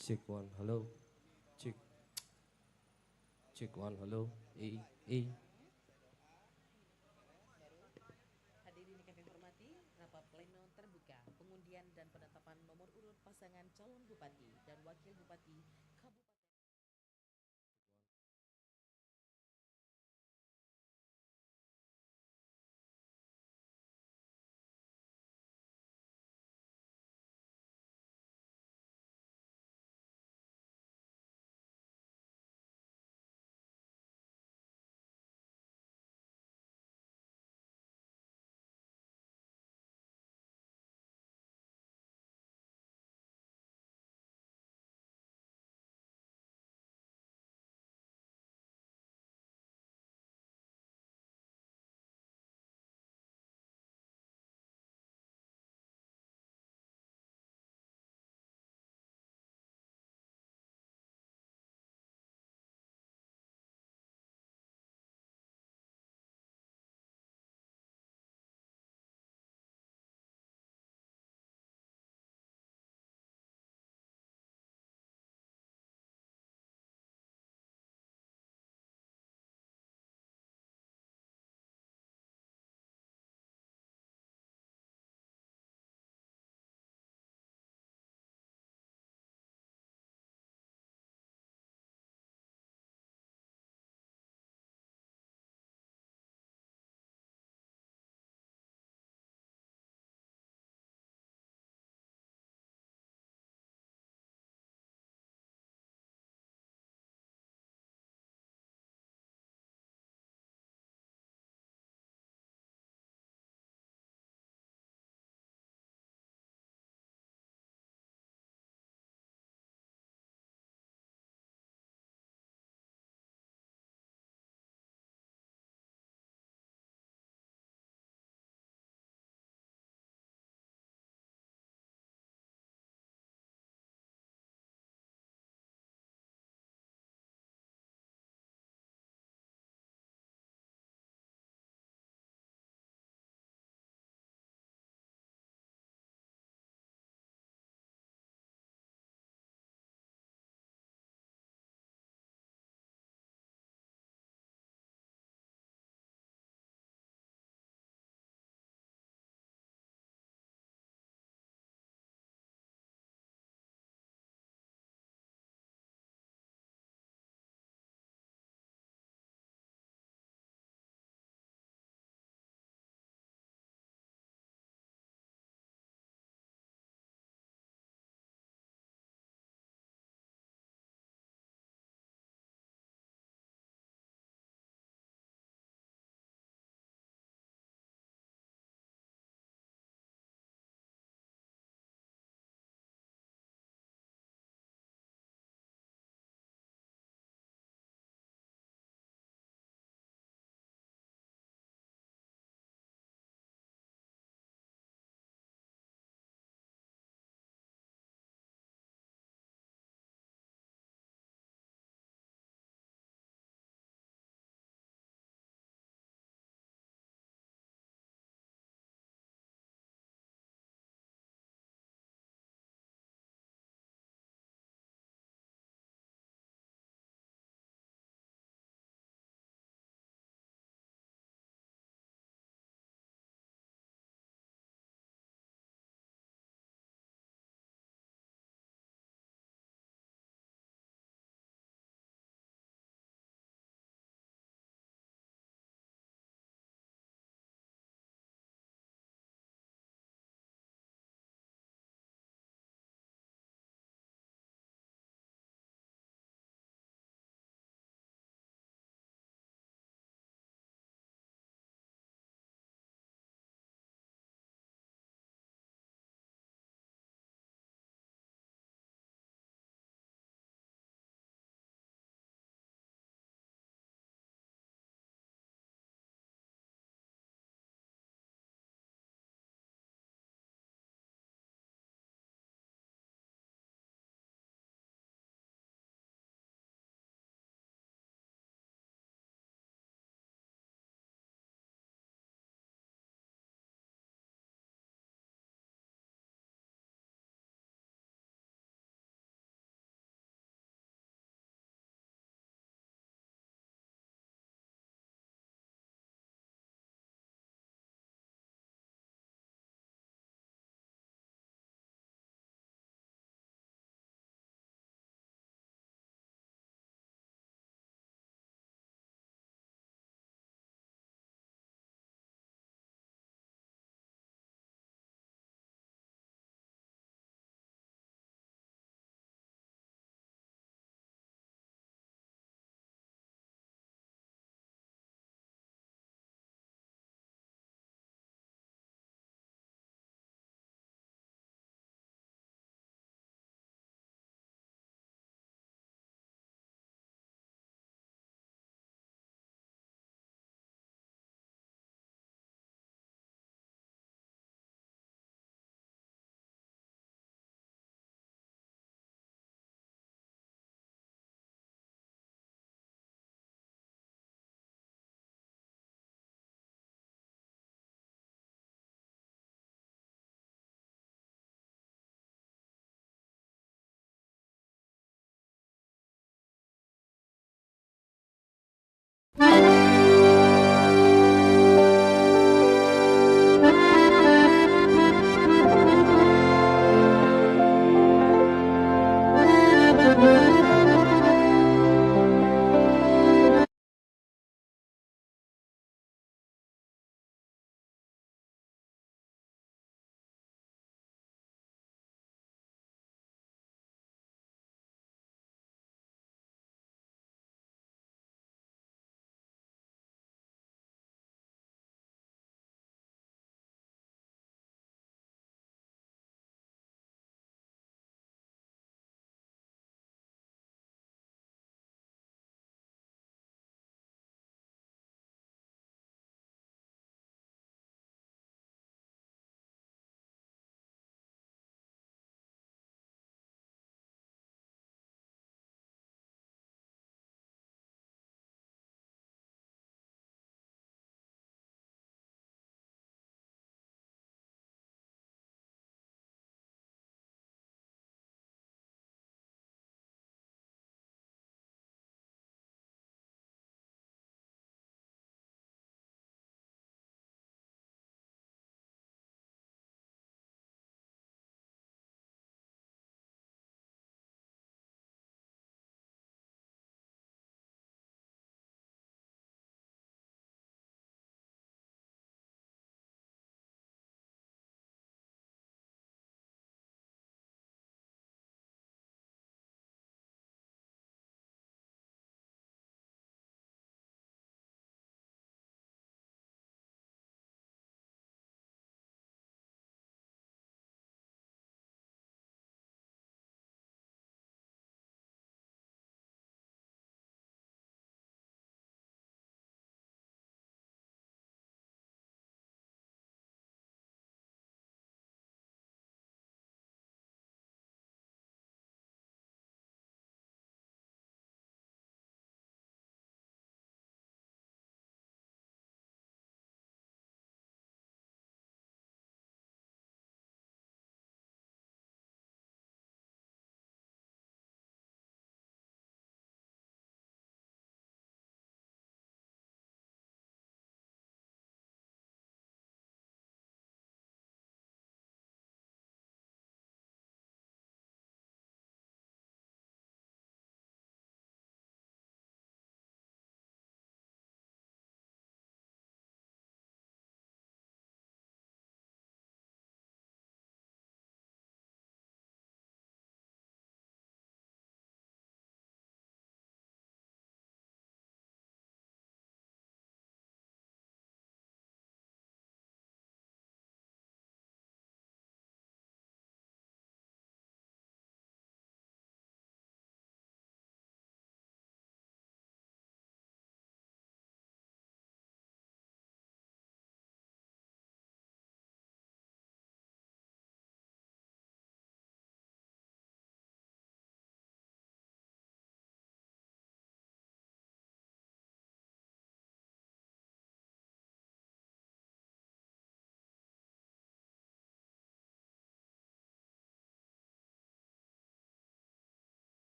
Check one, hello. Check, check one, hello. Eh. Hadirin yang kami hormati, rapat pleno terbuka pengundian dan penetapan nomor urut pasangan calon bupati dan wakil bupati Kabupaten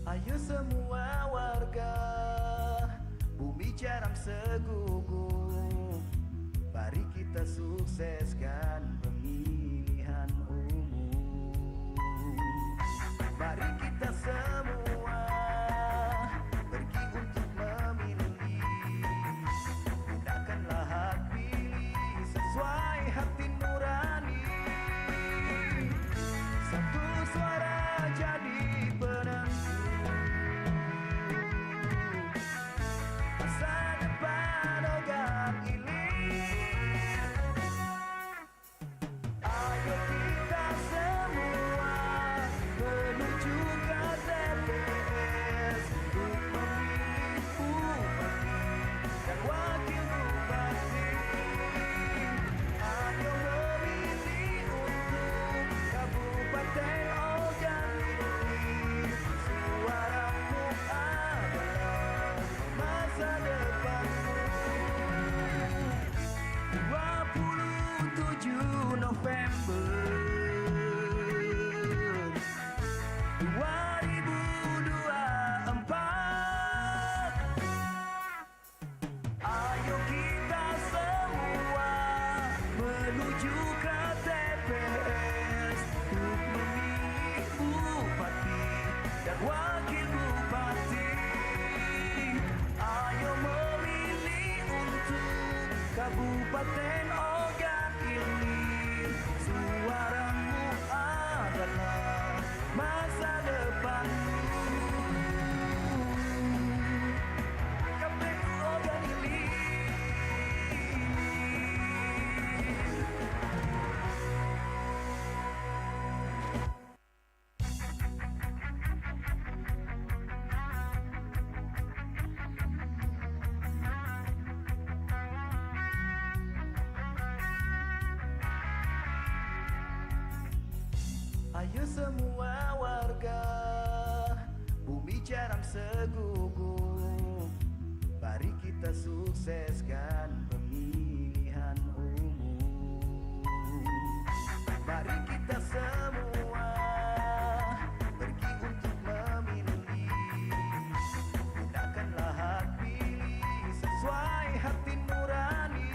Ayo semua warga bumi jaram segugup, mari kita sukseskan pemilihan umum. Mari kita semua pergi untuk memilih, gunakanlah hak pilih sesuai hati nurani. Satu suara jadi penentu masa depan Ogan Ilir. Ayo kita semua menuju ke TPS untuk memilih bupati dan wakil bupati. Ayo memilih untuk Kabupaten Ogan Ilir. Suaramu adalah masa depanmu. 27 November 2024. Ayo kita semua menuju ke TPS untuk memilih bupati dan wakil bupati. Ayo memilih untuk Kabupaten Ogan Ilir. Suaramu adalah masa depanmu. KPU Ogan Ilir. Ayo semua warga bumi jaram segugup, mari kita sukseskan pemilihan umum. Mari kita semua pergi untuk memilih, gunakanlah hak pilih sesuai hati nurani.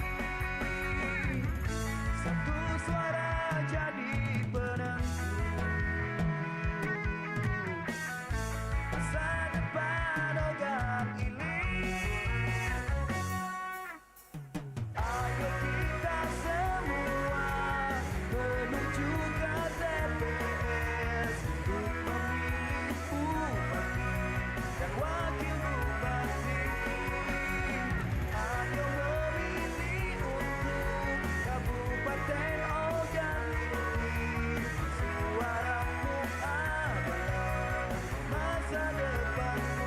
Satu suara jadi penentu masa depan Ogan Ilir. Ayo kita semua menuju ke TPS untuk memilih bupati dan wakil bupati. Ayo memilih untuk Kabupaten Ogan Ilir. Suaramu adalah masa depanmu.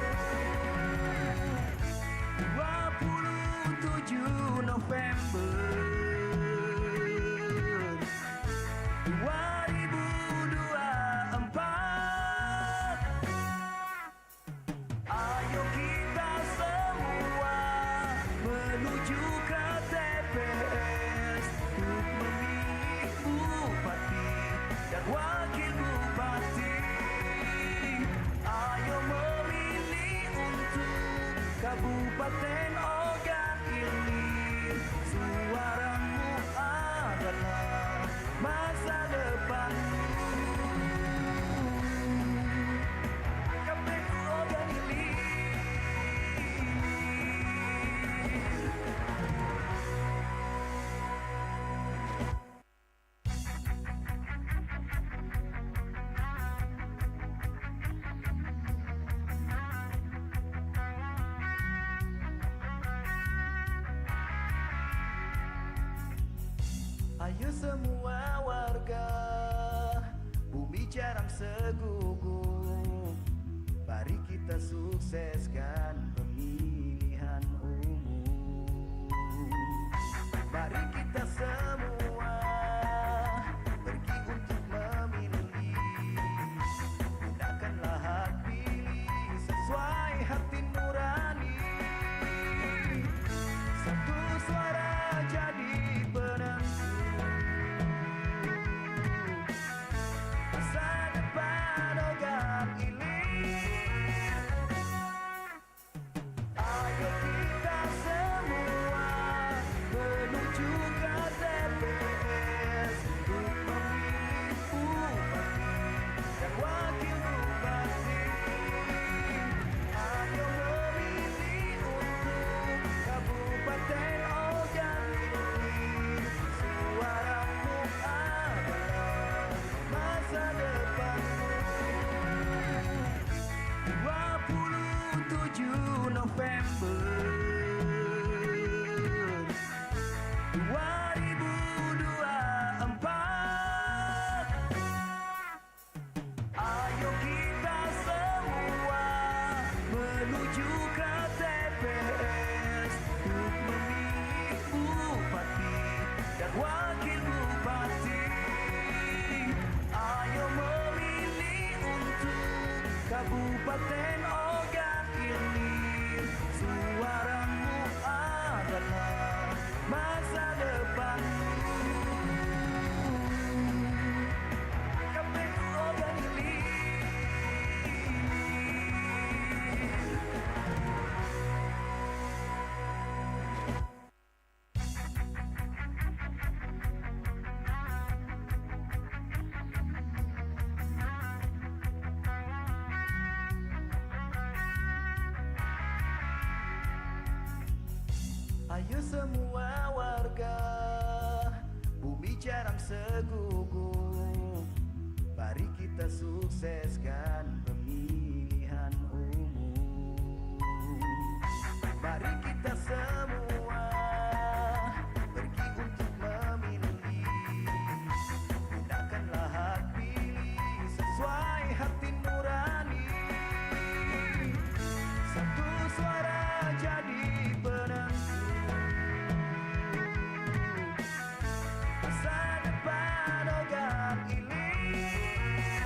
27 November 2024. Ayo kita semua menuju ke TPS untuk memilih bupati dan wakil bupati. Ayo memilih untuk Kabupaten Ogan Ilir. Suaramu adalah masa depanmu. KPU Ogan Ilir. Ayo semua warga bumi jaram segugup, mari kita sukseskan pemilihan umum. Mari kita semua pergi untuk memilih, gunakanlah hak pilih sesuai hati nurani. Satu suara jadi penentu masa depan Ogan Ilir. Kabupaten Ogan Ilir, suaramu adalah masa depanmu. KPU Ogan Ilir. Ayo semua warga, bumi jarang segugup. Mari kita sukseskan pemilihan umum. Mari kita semua pergi untuk memilih. Gunakanlah hak pilih sesuai hati nurani. Satu suara jadi penentu masa depan Ogan Ilir.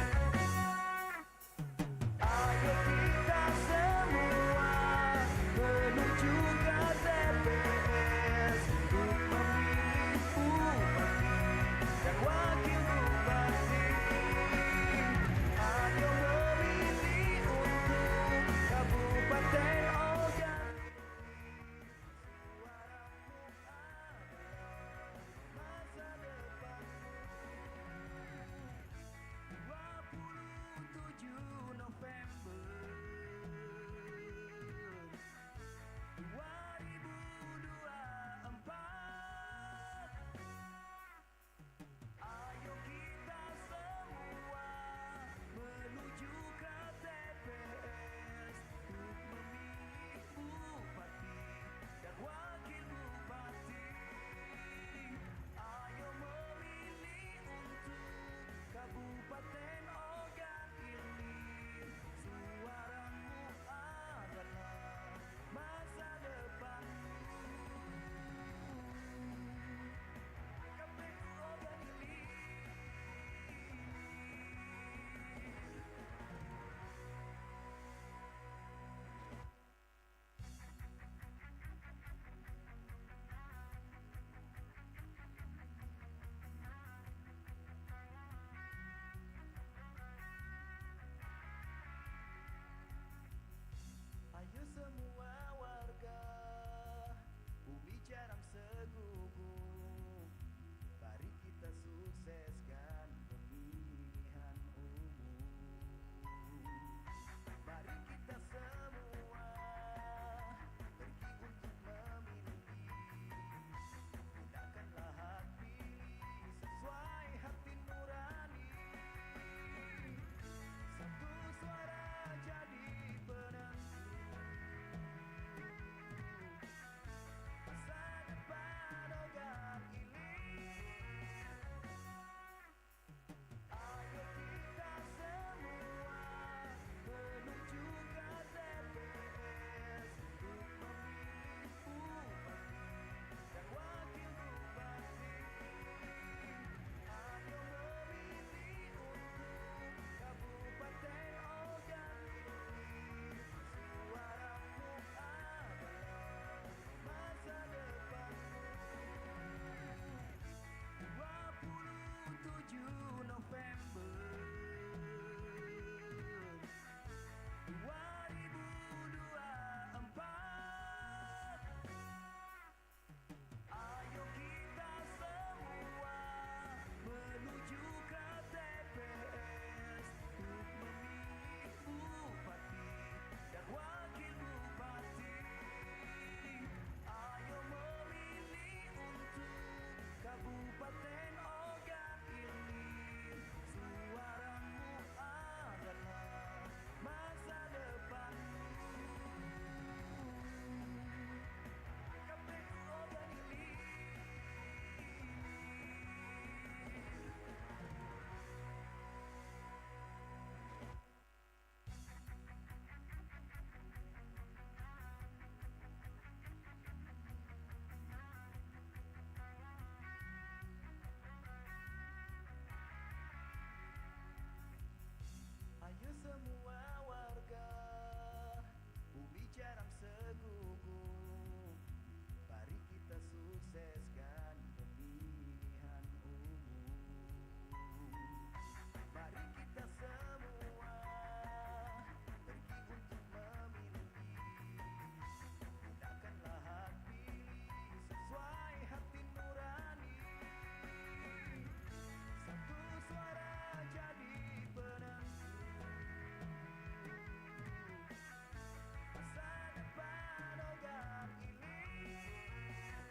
sukseskan pemilihan umum. Mari kita semua pergi untuk memilih. Gunakanlah hak pilih sesuai hati nurani. Satu suara jadi penentu masa depan Ogan Ilir.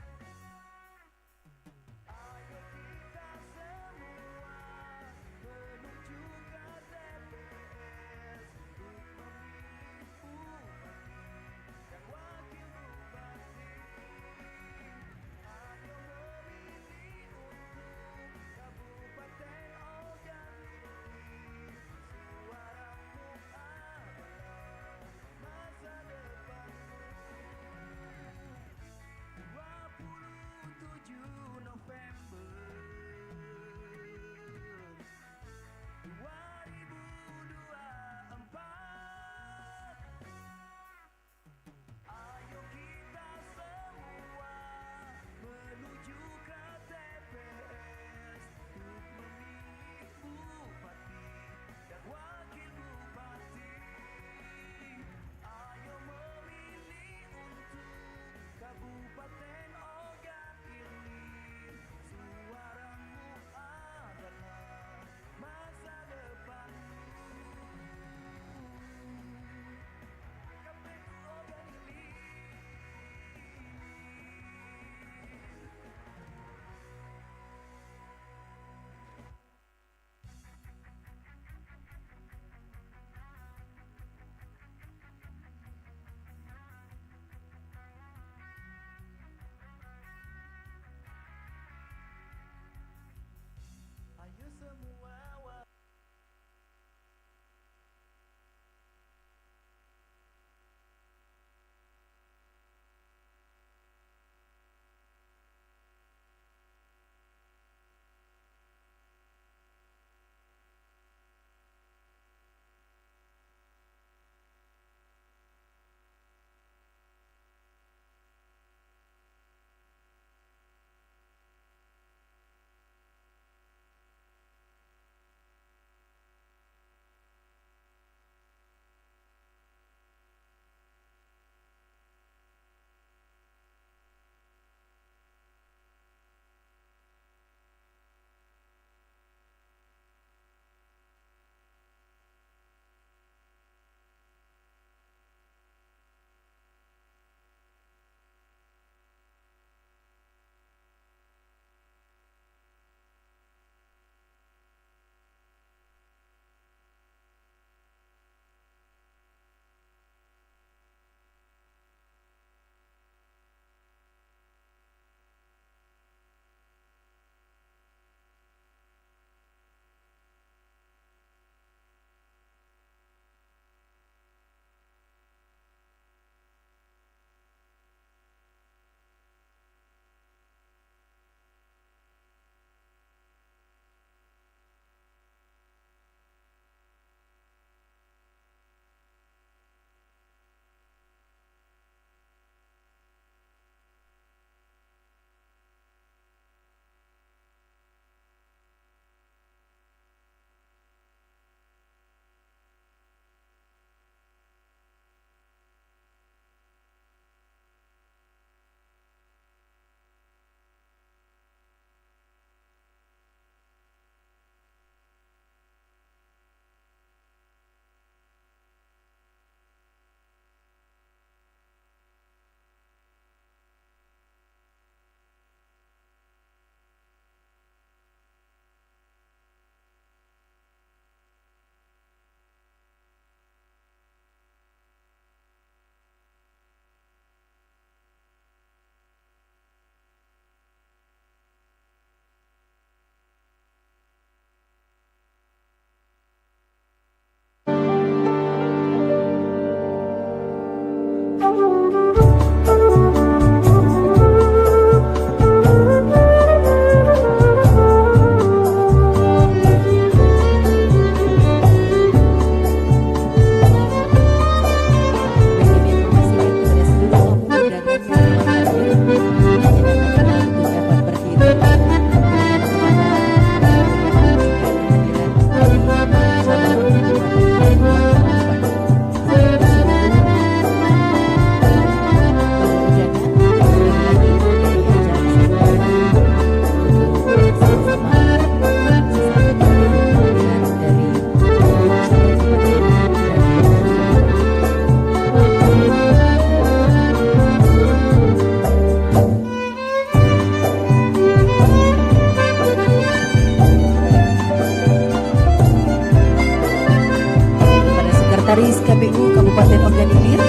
Sekretaris KPU Kabupaten Ogan Ilir.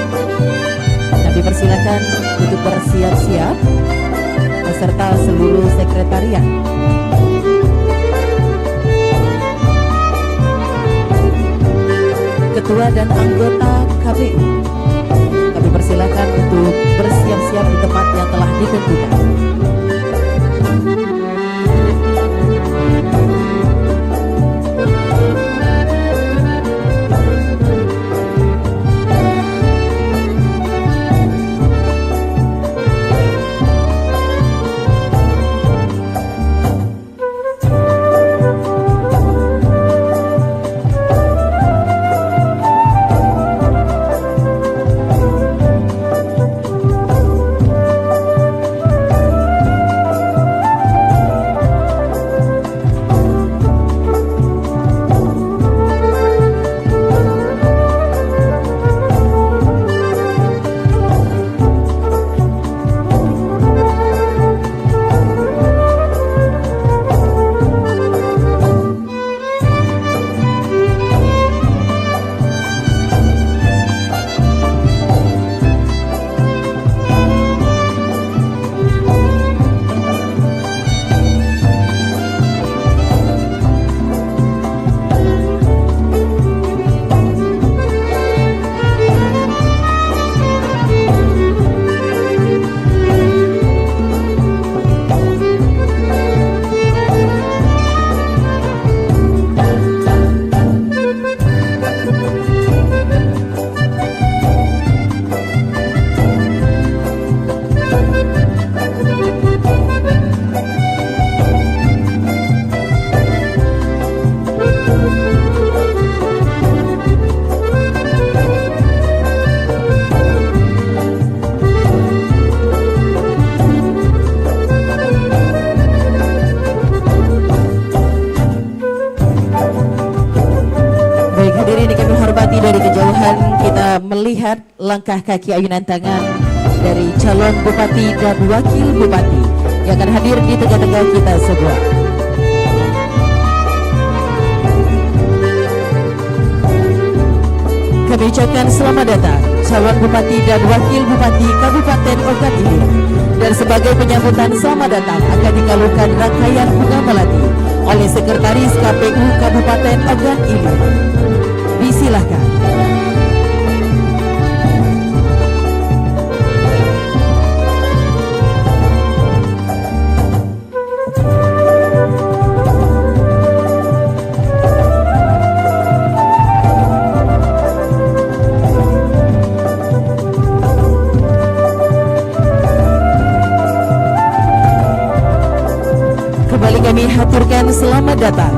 Kami persilakan untuk bersiap-siap beserta seluruh sekretariat. Ketua dan anggota KPU, kami persilakan untuk bersiap-siap di tempat yang telah ditentukan. Dari kejauhan kita melihat langkah kaki ayunan tangan dari calon bupati dan wakil bupati yang akan hadir di tengah-tengah kita semua. Kami ucapkan selamat datang calon bupati dan wakil bupati Kabupaten Ogan Ilir. Dan sebagai penyambutan selamat datang akan dikalungkan rangkaian bunga melati oleh Sekretaris KPU Kabupaten Ogan Ilir. Disilahkan. Kembali kami haturkan selamat datang.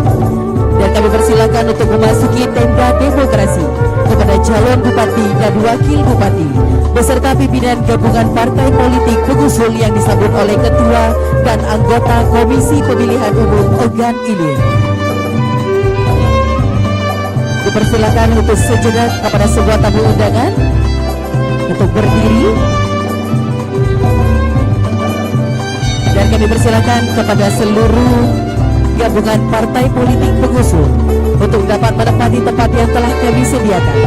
Dan kami persilakan untuk memasuki tenda demokrasi kepada calon bupati dan wakil bupati beserta pimpinan gabungan partai politik pengusul yang disambut oleh ketua dan anggota Komisi Pemilihan Umum Ogan Ilir. Dipersilakan untuk sejenak kepada sebuah tamu undangan untuk berdiri. Dan kami persilakan kepada seluruh gabungan partai politik pengusul untuk dapat menempati tempat yang telah kami sediakan.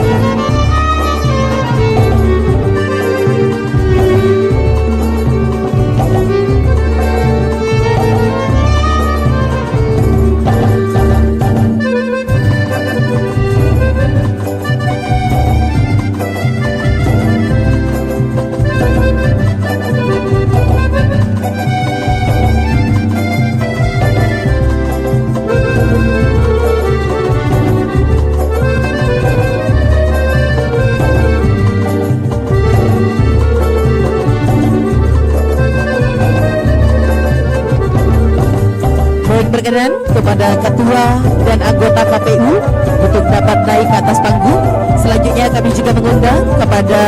Berkenan kepada ketua dan anggota KPU untuk dapat naik ke atas panggung. Selanjutnya kami juga mengundang kepada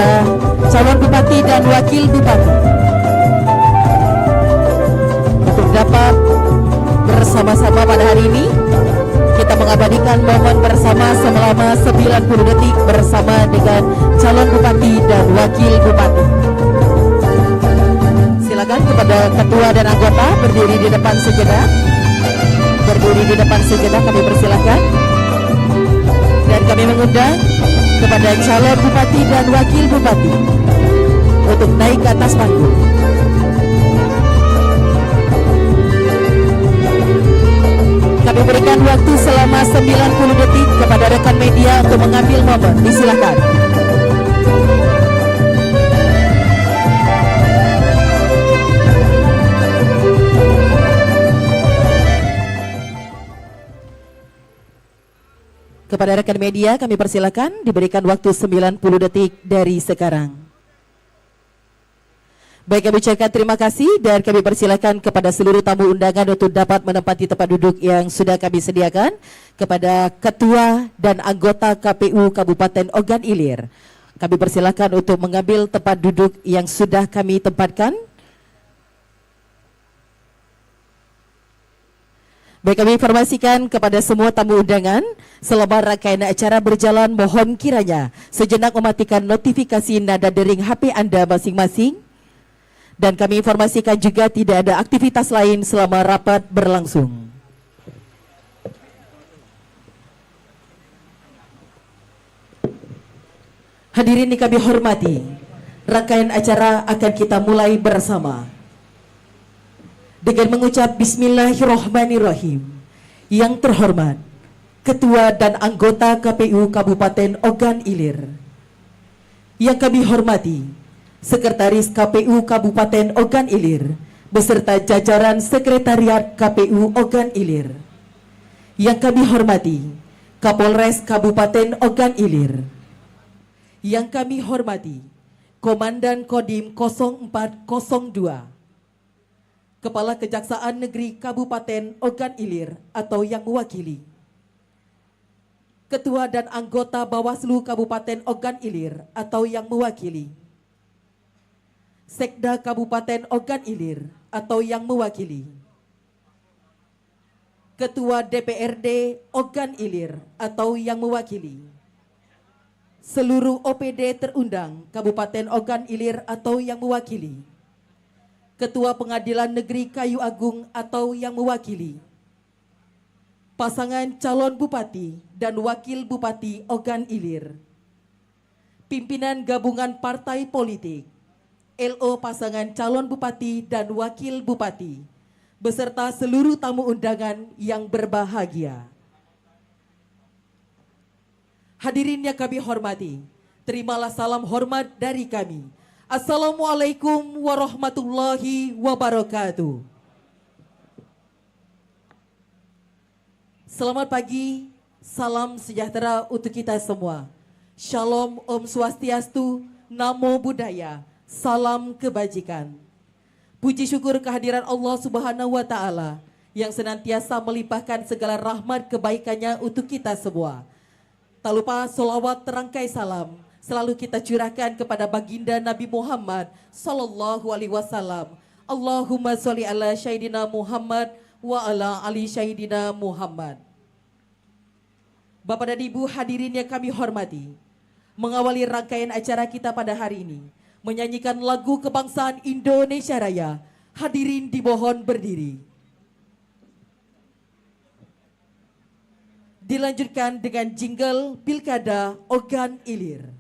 calon bupati dan wakil bupati untuk dapat bersama-sama pada hari ini kita mengabadikan momen bersama selama 90 detik bersama dengan calon bupati dan wakil bupati. Silakan kepada ketua dan anggota berdiri di depan sejenak. Berdiri di depan sejenak, kami persilahkan. Dan kami mengundang kepada calon bupati dan wakil bupati untuk naik ke atas panggung. Kami berikan waktu selama 90 detik kepada rekan media untuk mengambil momen. Disilakan. Kepada rekan media kami persilakan diberikan waktu 90 detik dari sekarang. Baik, kami ucapkan terima kasih dan kami persilakan kepada seluruh tamu undangan untuk dapat menempati tempat duduk yang sudah kami sediakan. Kepada Ketua dan anggota KPU Kabupaten Ogan Ilir, kami persilakan untuk mengambil tempat duduk yang sudah kami tempatkan. Baik, kami informasikan kepada semua tamu undangan, selama rangkaian acara berjalan mohon kiranya sejenak mematikan notifikasi nada dering HP Anda masing-masing. Dan kami informasikan juga tidak ada aktivitas lain selama rapat berlangsung. Hadirin yang kami hormati, rangkaian acara akan kita mulai bersama dengan mengucap Bismillahirrahmanirrahim. Yang terhormat Ketua dan anggota KPU Kabupaten Ogan Ilir, yang kami hormati Sekretaris KPU Kabupaten Ogan Ilir beserta jajaran Sekretariat KPU Ogan Ilir, yang kami hormati Kapolres Kabupaten Ogan Ilir, yang kami hormati Komandan Kodim 0402, Kepala Kejaksaan Negeri Kabupaten Ogan Ilir atau yang mewakili, Ketua dan anggota Bawaslu Kabupaten Ogan Ilir atau yang mewakili, Sekda Kabupaten Ogan Ilir atau yang mewakili, Ketua DPRD Ogan Ilir atau yang mewakili, seluruh OPD terundang Kabupaten Ogan Ilir atau yang mewakili, Ketua Pengadilan Negeri Kayu Agung atau yang mewakili, pasangan calon bupati dan wakil bupati Ogan Ilir, pimpinan gabungan partai politik, LO pasangan calon bupati dan wakil bupati, beserta seluruh tamu undangan yang berbahagia. Hadirin yang kami hormati, terimalah salam hormat dari kami. Assalamualaikum warahmatullahi wabarakatuh. Selamat pagi, salam sejahtera untuk kita semua. Shalom, Om Swastiastu, Namo Buddhaya, salam kebajikan. Puji syukur kehadiran Allah Subhanahu wa Ta'ala yang senantiasa melimpahkan segala rahmat kebaikannya untuk kita semua. Tak lupa sholawat terangkai salam selalu kita curahkan kepada baginda Nabi Muhammad Sallallahu Alaihi Wasallam. Allahumma sholli ala Sayyidina Muhammad wa ala ali Sayyidina Muhammad. Bapak dan Ibu hadirin yang kami hormati, mengawali rangkaian acara kita pada hari ini, menyanyikan lagu kebangsaan Indonesia Raya. Hadirin dimohon berdiri. Dilanjutkan dengan jingle Pilkada Ogan Ilir.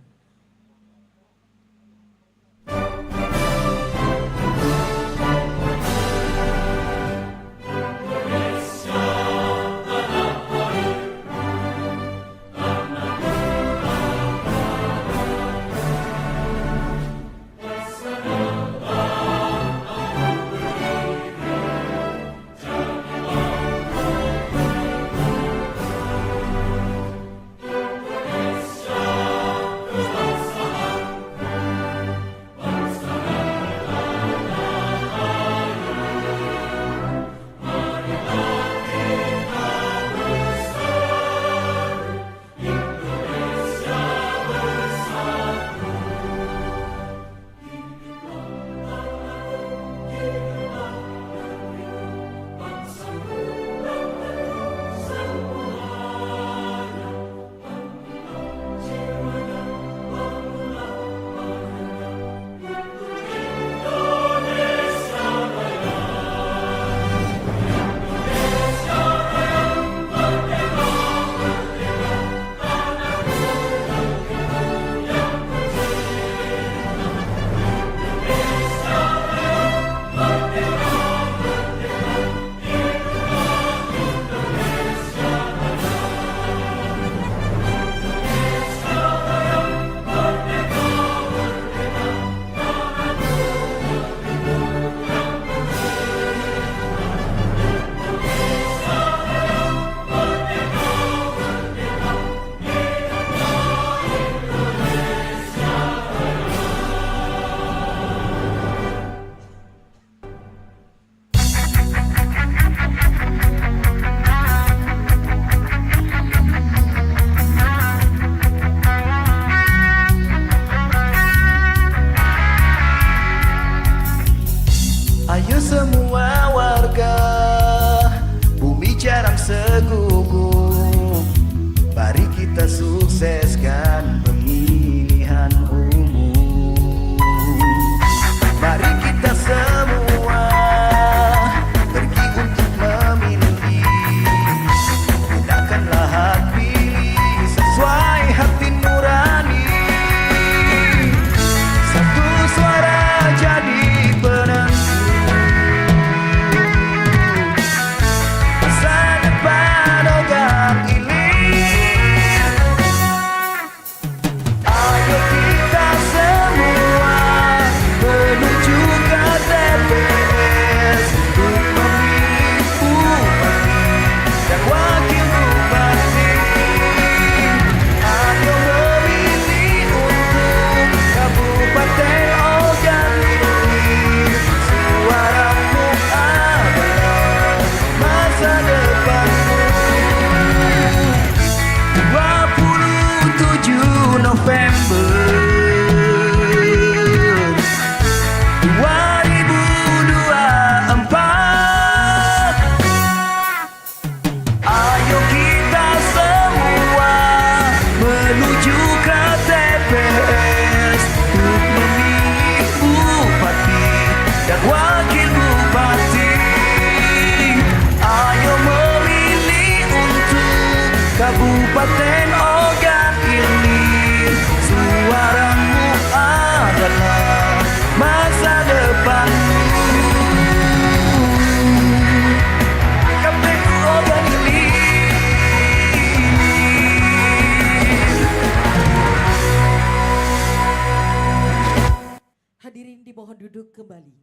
mohon duduk kembali.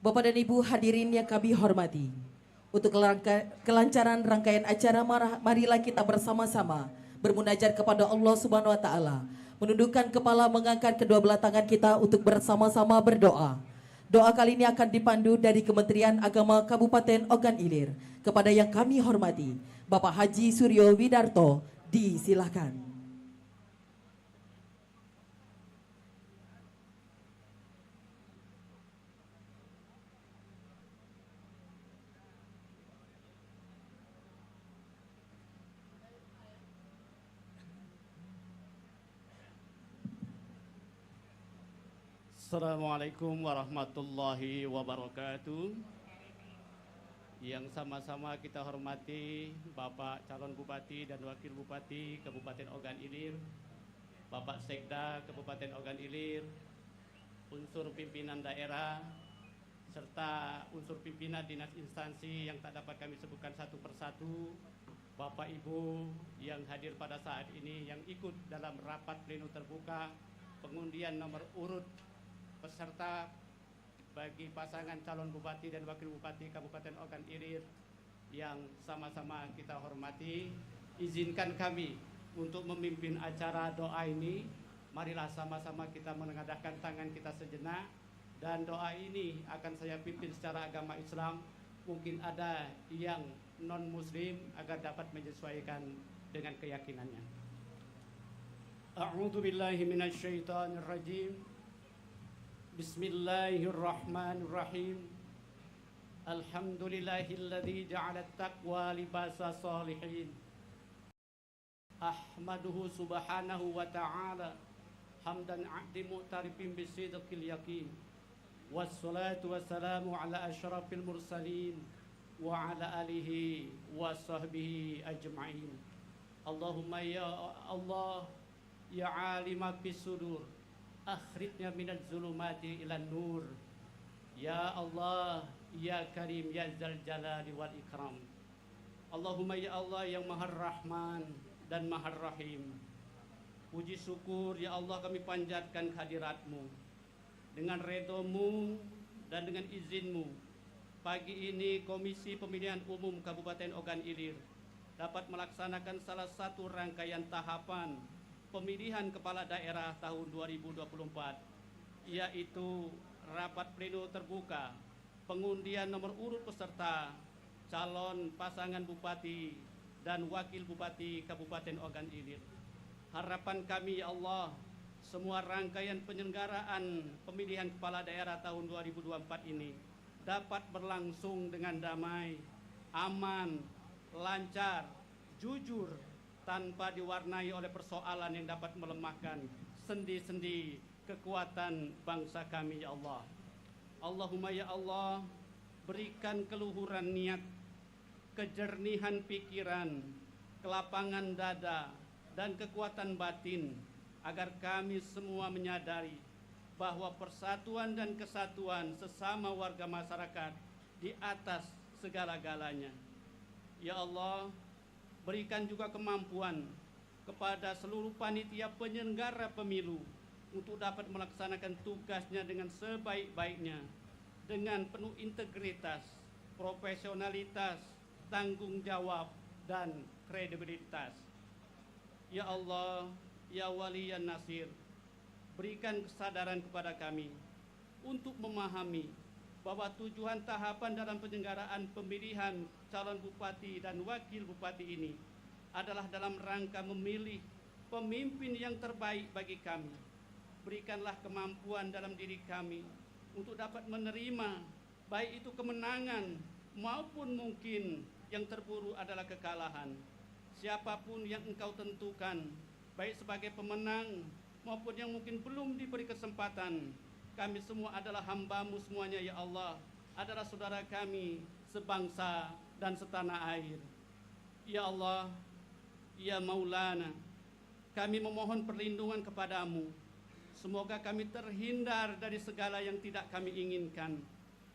Bapak dan Ibu hadirin yang kami hormati, untuk kelancaran rangkaian acara, marilah kita bersama-sama bermunajat kepada Allah Subhanahu wa taala, menundukkan kepala, mengangkat kedua belah tangan kita untuk bersama-sama berdoa. Doa kali ini akan dipandu dari Kementerian Agama Kabupaten Ogan Ilir. Kepada yang kami hormati, Bapak Haji Suryo Widarto, disilakan. Assalamualaikum warahmatullahi wabarakatuh. Yang sama-sama kita hormati Bapak calon Bupati dan Wakil Bupati Kabupaten Ogan Ilir, Bapak Sekda Kabupaten Ogan Ilir, unsur pimpinan daerah, serta unsur pimpinan dinas instansi yang tak dapat kami sebutkan satu persatu, Bapak Ibu yang hadir pada saat ini, yang ikut dalam rapat pleno terbuka pengundian nomor urut peserta bagi pasangan calon bupati dan wakil bupati Kabupaten Ogan Ilir yang sama-sama kita hormati. Izinkan kami untuk memimpin acara doa ini. Marilah sama-sama kita menengadahkan tangan kita sejenak, dan doa ini akan saya pimpin secara agama Islam. Mungkin ada yang non muslim agar dapat menyesuaikan dengan keyakinannya. A'udzu billahi minasyaitonir rajim. Bismillahirrahmanirrahim. Alhamdulillahilladzi ja'ala at-taqwa libasa salihin. Ahmaduhu subhanahu wa ta'ala hamdan 'abdi mu'tarifin bisidqil yaqin. Wassalatu wassalamu ala asyrafil mursalin wa ala alihi wa sahbihi ajma'in. Allahumma ya Allah ya 'alima fis sudur, akhrijna minaz zulumati ilan nur. Ya Allah, ya Karim, ya Zal Jalali wal Ikram. Allahumma ya Allah yang Maha Rahman dan Maha Rahim. Puji syukur ya Allah kami panjatkan kehadirat-Mu. Dengan ridho-Mu dan dengan izin-Mu, pagi ini Komisi Pemilihan Umum Kabupaten Ogan Ilir dapat melaksanakan salah satu rangkaian tahapan pemilihan kepala daerah tahun 2024, yaitu rapat pleno terbuka pengundian nomor urut peserta calon pasangan bupati dan wakil bupati Kabupaten Ogan Ilir. Harapan kami ya Allah, semua rangkaian penyelenggaraan pemilihan kepala daerah tahun 2024 ini dapat berlangsung dengan damai, aman, lancar, jujur, tanpa diwarnai oleh persoalan yang dapat melemahkan sendi-sendi kekuatan bangsa kami ya Allah. Allahumma ya Allah, berikan keluhuran niat, kejernihan pikiran, kelapangan dada, dan kekuatan batin agar kami semua menyadari bahwa persatuan dan kesatuan sesama warga masyarakat di atas segala-galanya. Ya Allah, berikan juga kemampuan kepada seluruh panitia penyelenggara pemilu untuk dapat melaksanakan tugasnya dengan sebaik-baiknya, dengan penuh integritas, profesionalitas, tanggung jawab, dan kredibilitas. Ya Allah, ya Waliyan Nasir, berikan kesadaran kepada kami untuk memahami bahwa tujuan tahapan dalam penyelenggaraan pemilihan calon bupati dan wakil bupati ini adalah dalam rangka memilih pemimpin yang terbaik bagi kami. Berikanlah kemampuan dalam diri kami untuk dapat menerima baik itu kemenangan maupun mungkin yang terburuk adalah kekalahan. Siapapun yang Engkau tentukan, baik sebagai pemenang maupun yang mungkin belum diberi kesempatan, kami semua adalah hamba-Mu semuanya ya Allah, adalah saudara kami sebangsa dan setanah air. Ya Allah, ya Maulana, kami memohon perlindungan kepada-Mu. Semoga kami terhindar dari segala yang tidak kami inginkan,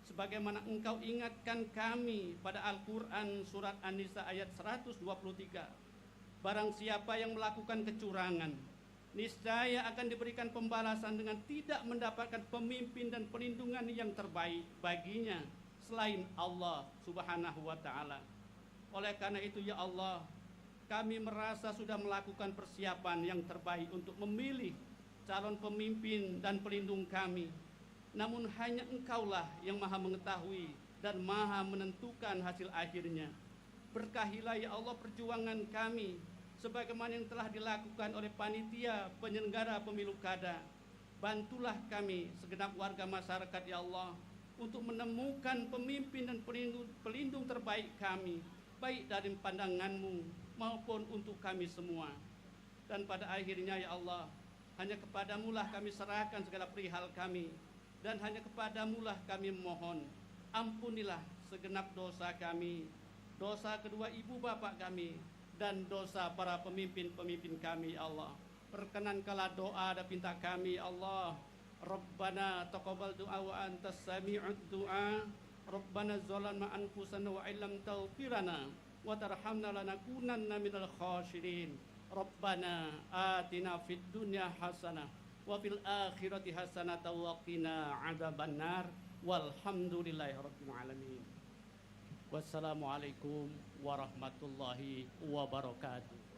sebagaimana Engkau ingatkan kami pada Al-Quran surat An-Nisa ayat 123. Barang siapa yang melakukan kecurangan, niscaya akan diberikan pembalasan dengan tidak mendapatkan pemimpin dan perlindungan yang terbaik baginya selain Allah Subhanahu wa Ta'ala. Oleh karena itu, ya Allah, kami merasa sudah melakukan persiapan yang terbaik untuk memilih calon pemimpin dan pelindung kami. Namun hanya Engkaulah yang maha mengetahui dan maha menentukan hasil akhirnya. Berkahilah ya Allah perjuangan kami, sebagaimana yang telah dilakukan oleh panitia penyelenggara pemilu kada. Bantulah kami segenap warga masyarakat ya Allah untuk menemukan pemimpin dan pelindung terbaik kami, baik dari pandangan-Mu maupun untuk kami semua. Dan pada akhirnya ya Allah, hanya kepadamu lah kami serahkan segala perihal kami, dan hanya kepadamu lah kami mohon. Ampunilah segenap dosa kami, dosa kedua ibu bapak kami, dan dosa para pemimpin-pemimpin kami ya Allah. Perkenankanlah doa dan pinta kami ya Allah. Rabbana taqabbal du'a wa antas sami'ud du'a. Rabbana zalamna anfusana wa illam taghfirana wa tarhamna lanakunanna minal khasirin. Rabbana atina fid dunya hasanah wa fil akhirati hasanah wa qina adzabannar. Walhamdulillahi rabbil alamin. Wassalamualaikum warahmatullahi wabarakatuh.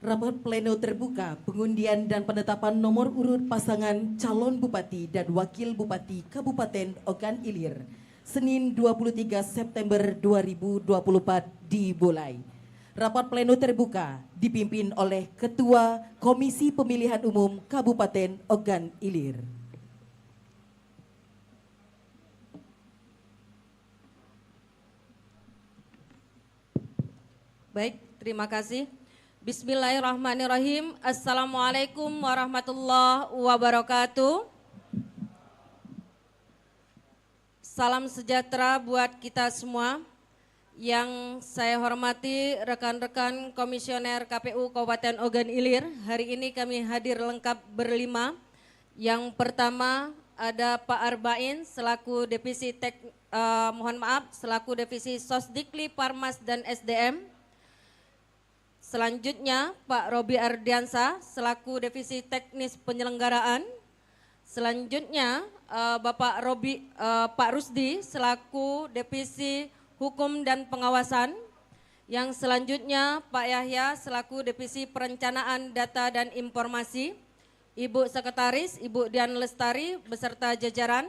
Rapat pleno terbuka pengundian dan penetapan nomor urut pasangan calon bupati dan wakil bupati Kabupaten Ogan Ilir Senin 23 September 2024 dimulai. Rapat pleno terbuka dipimpin oleh Ketua Komisi Pemilihan Umum Kabupaten Ogan Ilir. Baik, terima kasih. Bismillahirrahmanirrahim. Assalamualaikum warahmatullahi wabarakatuh. Salam sejahtera buat kita semua. Yang saya hormati rekan-rekan komisioner KPU Kabupaten Ogan Ilir. Hari ini kami hadir lengkap berlima. Yang pertama ada Pak Arbain selaku Divisi selaku Divisi Sosdikli Parmas dan SDM. Selanjutnya Pak Robi Ardiansa selaku Divisi Teknis Penyelenggaraan. Selanjutnya Pak Rusdi selaku Divisi Hukum dan Pengawasan. Yang selanjutnya Pak Yahya selaku Divisi Perencanaan Data dan Informasi. Ibu Sekretaris Ibu Dian Lestari beserta jajaran.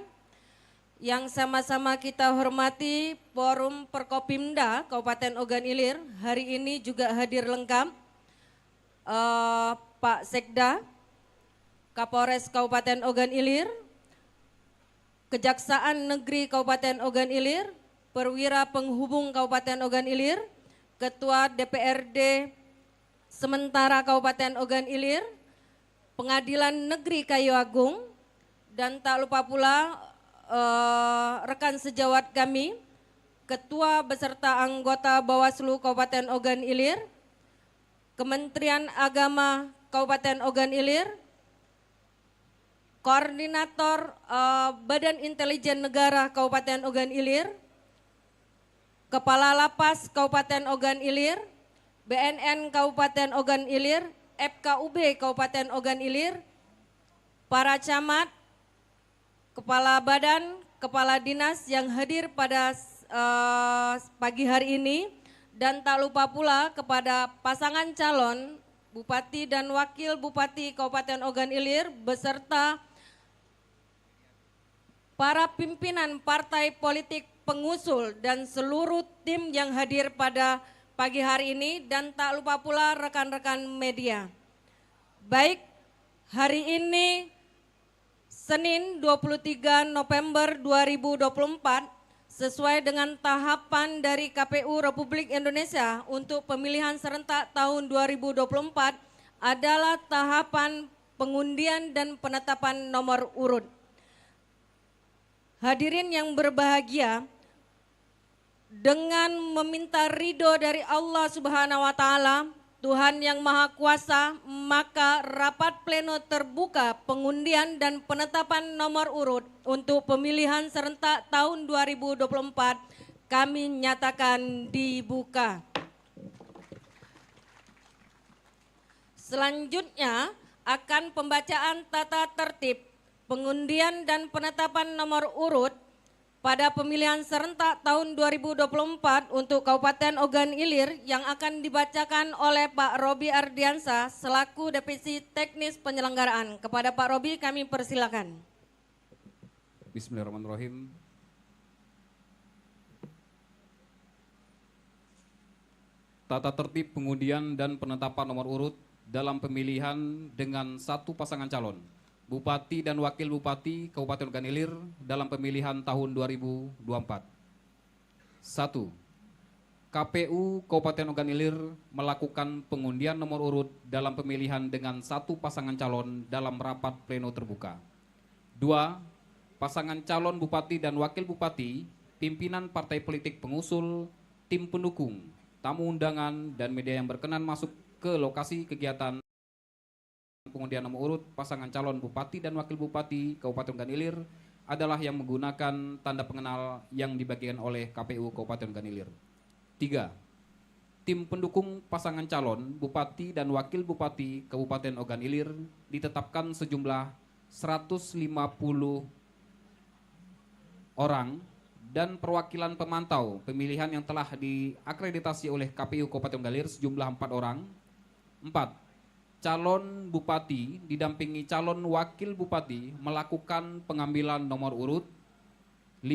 Yang sama-sama kita hormati Forum Perkopimda Kabupaten Ogan Ilir, hari ini juga hadir lengkap Pak Sekda, Kapolres Kabupaten Ogan Ilir, Kejaksaan Negeri Kabupaten Ogan Ilir, Perwira Penghubung Kabupaten Ogan Ilir, Ketua DPRD Sementara Kabupaten Ogan Ilir, Pengadilan Negeri Kayu Agung, dan tak lupa pula rekan sejawat kami, Ketua beserta anggota Bawaslu Kabupaten Ogan Ilir, Kementerian Agama Kabupaten Ogan Ilir, Koordinator Badan Intelijen Negara Kabupaten Ogan Ilir, Kepala Lapas Kabupaten Ogan Ilir, BNN Kabupaten Ogan Ilir, FKUB Kabupaten Ogan Ilir, para camat, Kepala Badan, Kepala Dinas yang hadir pada pagi hari ini, dan tak lupa pula kepada pasangan calon Bupati dan Wakil Bupati Kabupaten Ogan Ilir beserta para pimpinan partai politik pengusul dan seluruh tim yang hadir pada pagi hari ini, dan tak lupa pula rekan-rekan media. Baik, hari ini Senin 23 November 2024 sesuai dengan tahapan dari KPU Republik Indonesia untuk pemilihan serentak tahun 2024 adalah tahapan pengundian dan penetapan nomor urut. Hadirin yang berbahagia, dengan meminta ridho dari Allah Subhanahu wa taala, Tuhan yang Maha Kuasa, maka rapat pleno terbuka pengundian dan penetapan nomor urut untuk pemilihan serentak tahun 2024 kami nyatakan dibuka. Selanjutnya akan pembacaan tata tertib pengundian dan penetapan nomor urut pada pemilihan serentak tahun 2024 untuk Kabupaten Ogan Ilir yang akan dibacakan oleh Pak Robi Ardiansa selaku Divisi Teknis Penyelenggaraan. Kepada Pak Robi kami persilakan. Bismillahirrahmanirrahim. Tata tertib pengundian dan penetapan nomor urut dalam pemilihan dengan satu pasangan calon Bupati dan Wakil Bupati Kabupaten Ogan Ilir dalam pemilihan tahun 2024. 1. KPU Kabupaten Ogan Ilir melakukan pengundian nomor urut dalam pemilihan dengan satu pasangan calon dalam rapat pleno terbuka. 2. Pasangan calon Bupati dan Wakil Bupati, pimpinan partai politik pengusul, tim pendukung, tamu undangan, dan media yang berkenan masuk ke lokasi kegiatan pengundian nomor urut pasangan calon Bupati dan Wakil Bupati Kabupaten Ogan Ilir adalah yang menggunakan tanda pengenal yang dibagikan oleh KPU Kabupaten Ogan Ilir. 3. Tim pendukung pasangan calon Bupati dan Wakil Bupati Kabupaten Ogan Ilir ditetapkan sejumlah 150 orang dan perwakilan pemantau pemilihan yang telah diakreditasi oleh KPU Kabupaten Ogan Ilir sejumlah 4 orang. 4. Calon Bupati didampingi calon Wakil Bupati melakukan pengambilan nomor urut. 5.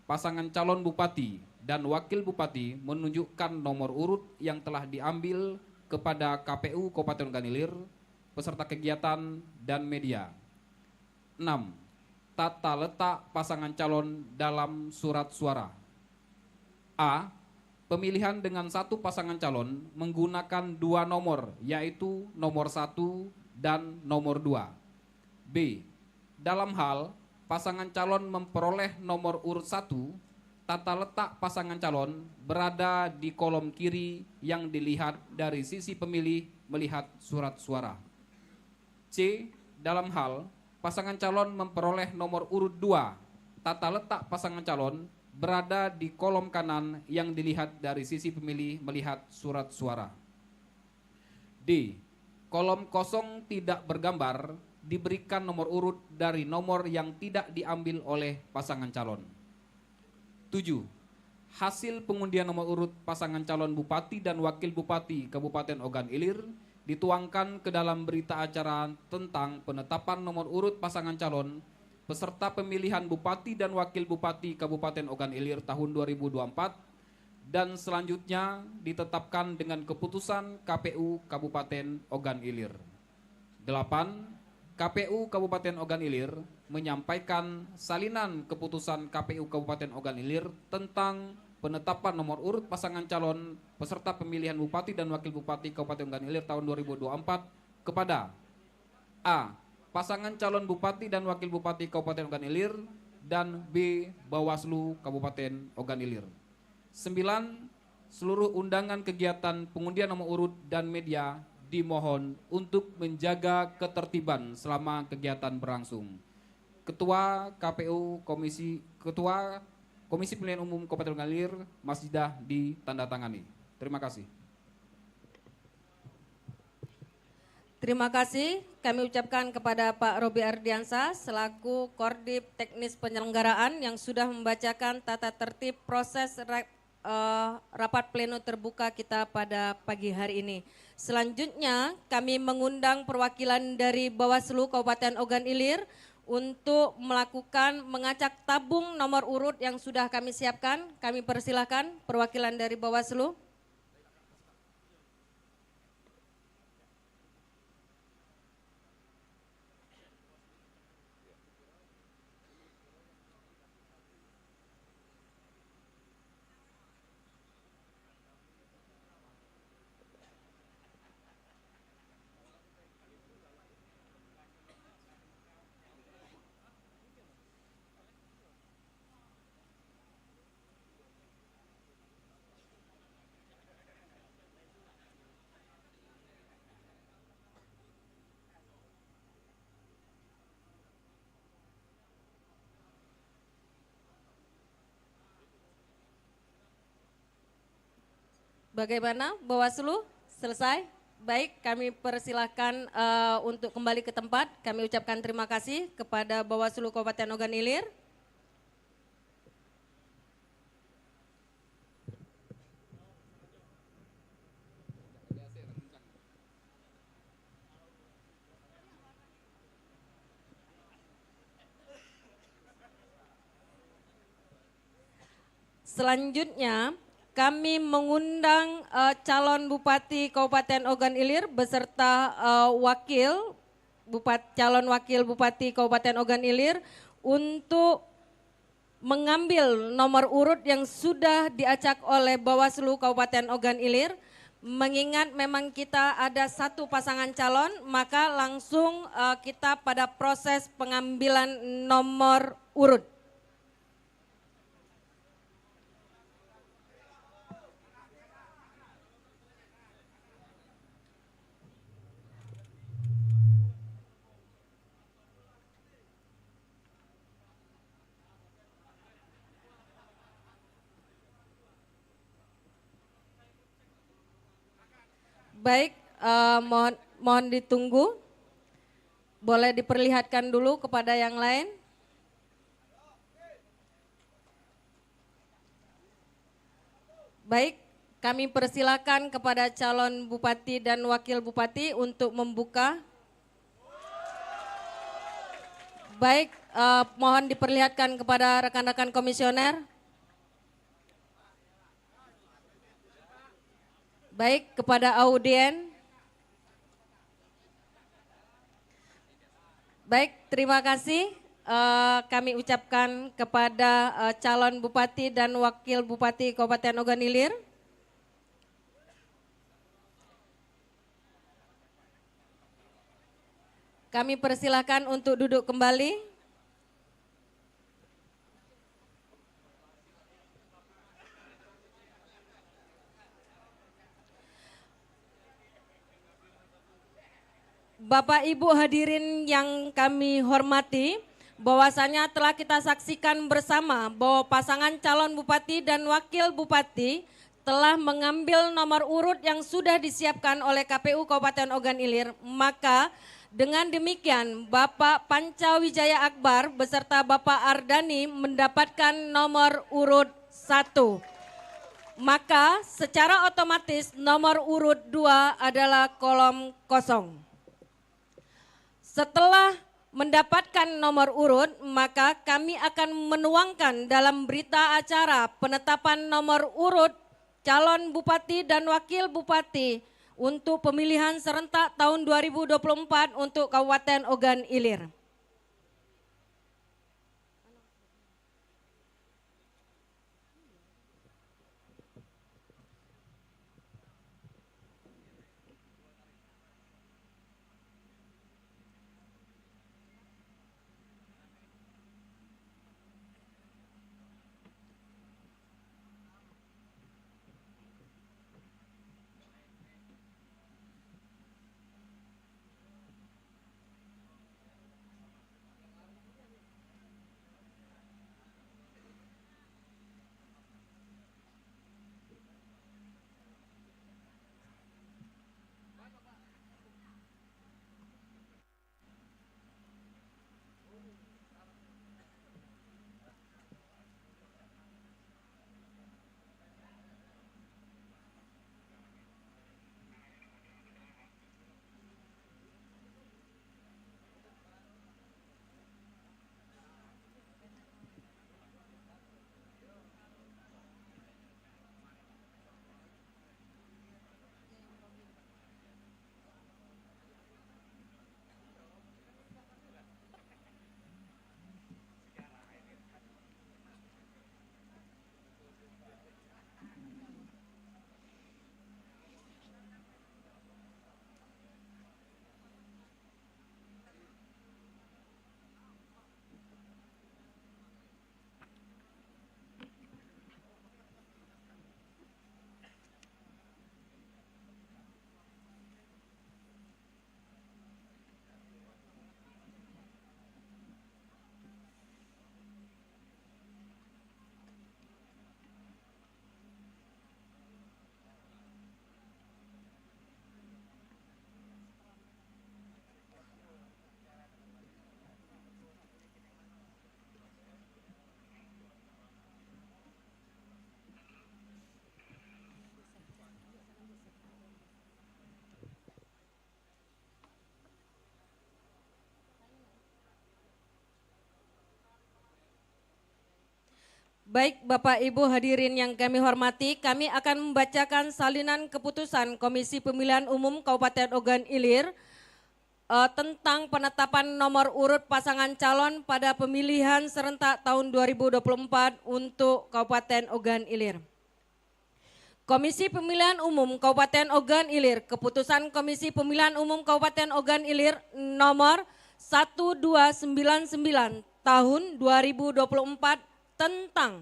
Pasangan calon Bupati dan Wakil Bupati menunjukkan nomor urut yang telah diambil kepada KPU Kabupaten Ogan Ilir, peserta kegiatan, dan media. 6. Tata letak pasangan calon dalam surat suara. A. Pemilihan dengan satu pasangan calon menggunakan 2 nomor, yaitu nomor 1 dan nomor 2. B. Dalam hal pasangan calon memperoleh nomor urut 1, tata letak pasangan calon berada di kolom kiri yang dilihat dari sisi pemilih melihat surat suara. C. Dalam hal pasangan calon memperoleh nomor urut 2, tata letak pasangan calon berada di kolom kanan yang dilihat dari sisi pemilih melihat surat suara. D. Kolom kosong tidak bergambar diberikan nomor urut dari nomor yang tidak diambil oleh pasangan calon. 7. Hasil pengundian nomor urut pasangan calon Bupati dan Wakil Bupati Kabupaten Ogan Ilir dituangkan ke dalam berita acara tentang penetapan nomor urut pasangan calon peserta pemilihan Bupati dan Wakil Bupati Kabupaten Ogan Ilir tahun 2024 dan selanjutnya ditetapkan dengan keputusan KPU Kabupaten Ogan Ilir. 8. KPU Kabupaten Ogan Ilir menyampaikan salinan keputusan KPU Kabupaten Ogan Ilir tentang penetapan nomor urut pasangan calon peserta pemilihan Bupati dan Wakil Bupati Kabupaten Ogan Ilir tahun 2024 kepada A. Pasangan calon Bupati dan Wakil Bupati Kabupaten Ogan Ilir, dan B. Bawaslu Kabupaten Ogan Ilir. 9. Seluruh undangan kegiatan pengundian nomor urut dan media dimohon untuk menjaga ketertiban selama kegiatan berlangsung. Ketua Komisi Pemilihan Umum Kabupaten Ogan Ilir, Masjidah ditandatangani. Terima kasih. Terima kasih kami ucapkan kepada Pak Robi Ardiansa selaku Kordip Teknis Penyelenggaraan yang sudah membacakan tata tertib proses rapat pleno terbuka kita pada pagi hari ini. Selanjutnya kami mengundang perwakilan dari Bawaslu Kabupaten Ogan Ilir untuk melakukan mengacak tabung nomor urut yang sudah kami siapkan. Kami persilahkan perwakilan dari Bawaslu. Bagaimana Bawaslu? Selesai? Baik, kami persilahkan untuk kembali ke tempat. Kami ucapkan terima kasih kepada Bawaslu Kabupaten Ogan Ilir. Selanjutnya, kami mengundang calon Bupati Kabupaten Ogan Ilir beserta calon wakil Bupati Kabupaten Ogan Ilir untuk mengambil nomor urut yang sudah diacak oleh Bawaslu Kabupaten Ogan Ilir. Mengingat memang kita ada satu pasangan calon, maka langsung kita pada proses pengambilan nomor urut. Baik, mohon ditunggu. Boleh diperlihatkan dulu kepada yang lain. Baik, kami persilakan kepada calon bupati dan wakil bupati untuk membuka. Baik, mohon diperlihatkan kepada rekan-rekan komisioner. Baik, kepada audien. Baik, terima kasih. Kami ucapkan kepada calon bupati dan wakil bupati Kabupaten Ogan Ilir. Kami persilakan untuk duduk kembali. Bapak Ibu hadirin yang kami hormati, bahwasanya telah kita saksikan bersama bahwa pasangan calon bupati dan wakil bupati telah mengambil nomor urut yang sudah disiapkan oleh KPU Kabupaten Ogan Ilir. Maka dengan demikian Bapak Panca Wijaya Akbar beserta Bapak Ardani mendapatkan nomor urut 1. Maka secara otomatis nomor urut 2 adalah kolom kosong. Setelah mendapatkan nomor urut, maka kami akan menuangkan dalam berita acara penetapan nomor urut calon bupati dan wakil bupati untuk pemilihan serentak tahun 2024 untuk Kabupaten Ogan Ilir. Baik Bapak Ibu hadirin yang kami hormati, kami akan membacakan salinan keputusan Komisi Pemilihan Umum Kabupaten Ogan Ilir tentang penetapan nomor urut pasangan calon pada pemilihan serentak tahun 2024 untuk Kabupaten Ogan Ilir. Komisi Pemilihan Umum Kabupaten Ogan Ilir, keputusan Komisi Pemilihan Umum Kabupaten Ogan Ilir nomor 1299 tahun 2024 tentang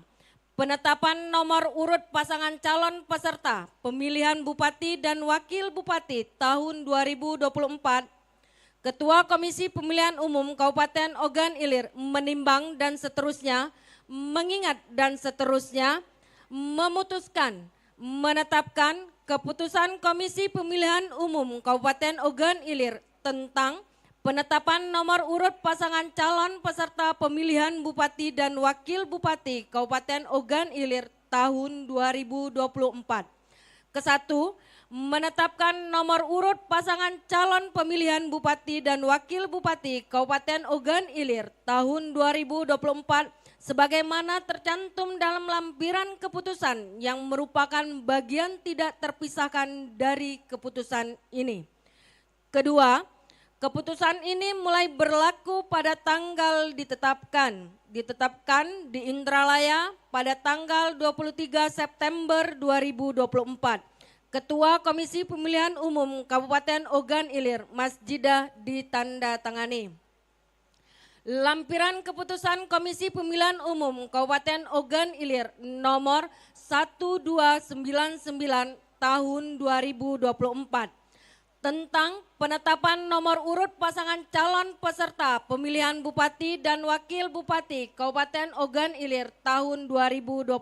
penetapan nomor urut pasangan calon peserta pemilihan Bupati dan Wakil Bupati tahun 2024, Ketua Komisi Pemilihan Umum Kabupaten Ogan Ilir menimbang dan seterusnya, mengingat dan seterusnya, memutuskan, menetapkan keputusan Komisi Pemilihan Umum Kabupaten Ogan Ilir tentang penetapan nomor urut pasangan calon peserta pemilihan Bupati dan Wakil Bupati Kabupaten Ogan Ilir tahun 2024. Kesatu, menetapkan nomor urut pasangan calon pemilihan Bupati dan Wakil Bupati Kabupaten Ogan Ilir tahun 2024 sebagaimana tercantum dalam lampiran keputusan yang merupakan bagian tidak terpisahkan dari keputusan ini. Kedua, keputusan ini mulai berlaku pada tanggal ditetapkan di Indralaya pada tanggal 23 September 2024. Ketua Komisi Pemilihan Umum Kabupaten Ogan Ilir, Masjidah ditandatangani. Lampiran keputusan Komisi Pemilihan Umum Kabupaten Ogan Ilir nomor 1299 tahun 2024. Tentang penetapan nomor urut pasangan calon peserta pemilihan Bupati dan Wakil Bupati Kabupaten Ogan Ilir tahun 2024.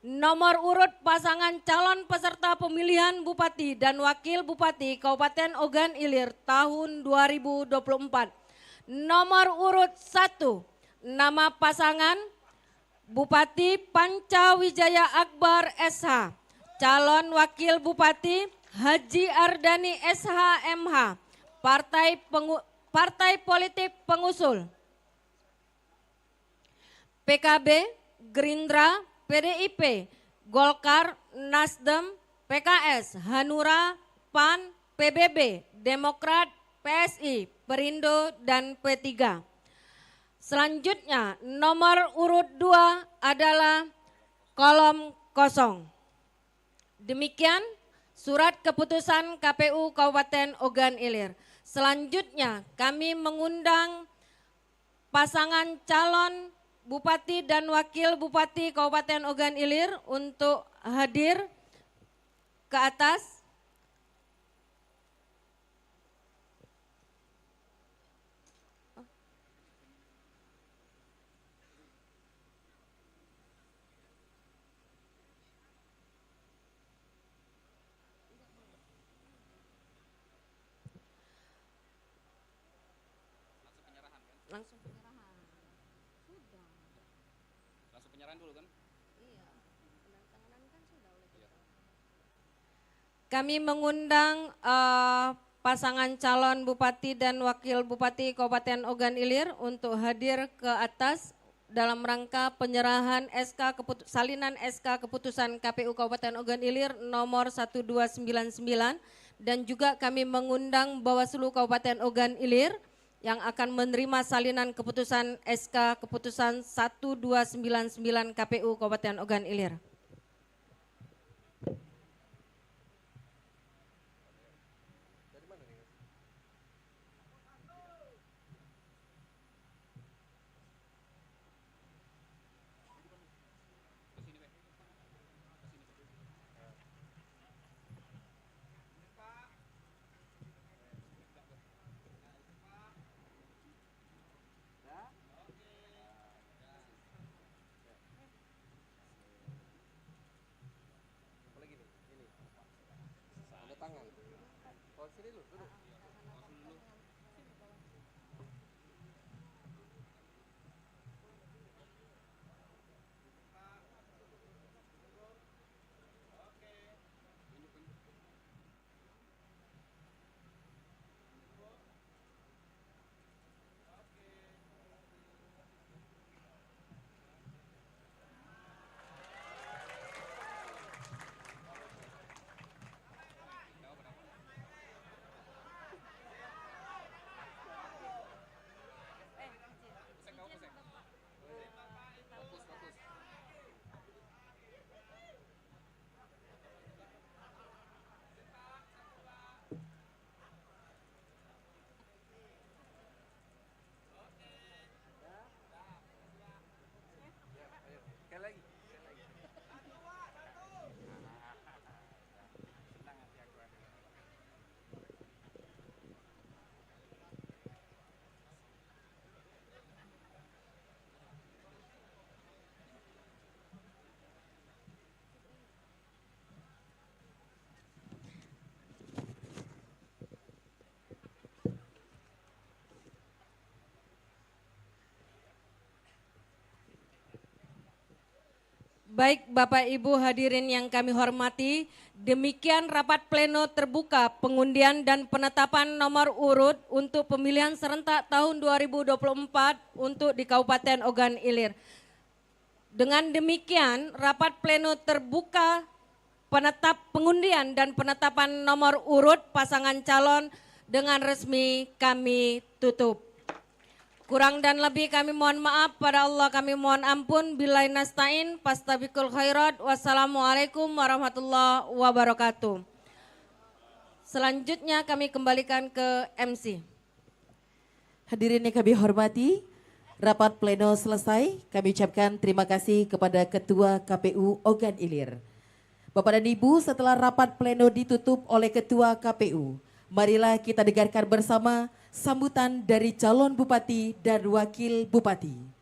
Nomor urut pasangan calon peserta pemilihan Bupati dan Wakil Bupati Kabupaten Ogan Ilir tahun 2024. Nomor urut 1, nama pasangan Bupati Pancawijaya Akbar SH, calon Wakil Bupati Haji Ardani SH.MH, Partai Politik Pengusul PKB, Gerindra, PDIP, Golkar, Nasdem, PKS, Hanura, PAN, PBB, Demokrat, PSI, Perindo, dan P3. Selanjutnya nomor urut 2 adalah kolom kosong. Demikian surat keputusan KPU Kabupaten Ogan Ilir. Selanjutnya kami mengundang pasangan calon Bupati dan Wakil Bupati Kabupaten Ogan Ilir untuk hadir ke atas. Langsung penyerahan. Sudah. Langsung penyerahan dulu kan? Iya. Penandatanganan kan sudah oleh kita. Kami mengundang pasangan calon Bupati dan Wakil Bupati Kabupaten Ogan Ilir untuk hadir ke atas dalam rangka penyerahan salinan SK keputusan KPU Kabupaten Ogan Ilir nomor 1299 dan juga kami mengundang Bawaslu Kabupaten Ogan Ilir yang akan menerima salinan keputusan SK keputusan 1299 KPU Kabupaten Ogan Ilir. Baik Bapak Ibu hadirin yang kami hormati, demikian rapat pleno terbuka pengundian dan penetapan nomor urut untuk pemilihan serentak tahun 2024 untuk di Kabupaten Ogan Ilir. Dengan demikian rapat pleno terbuka pengundian dan penetapan nomor urut pasangan calon dengan resmi kami tutup. Kurang dan lebih kami mohon maaf, pada Allah kami mohon ampun. Billahi nasta'in, fastabiqul khairat. Wassalamualaikum warahmatullahi wabarakatuh. Selanjutnya kami kembalikan ke MC. Hadirin yang kami hormati, rapat pleno selesai. Kami ucapkan terima kasih kepada Ketua KPU Ogan Ilir. Bapak dan Ibu, setelah rapat pleno ditutup oleh Ketua KPU, marilah kita dengarkan bersama sambutan dari calon bupati dan wakil bupati.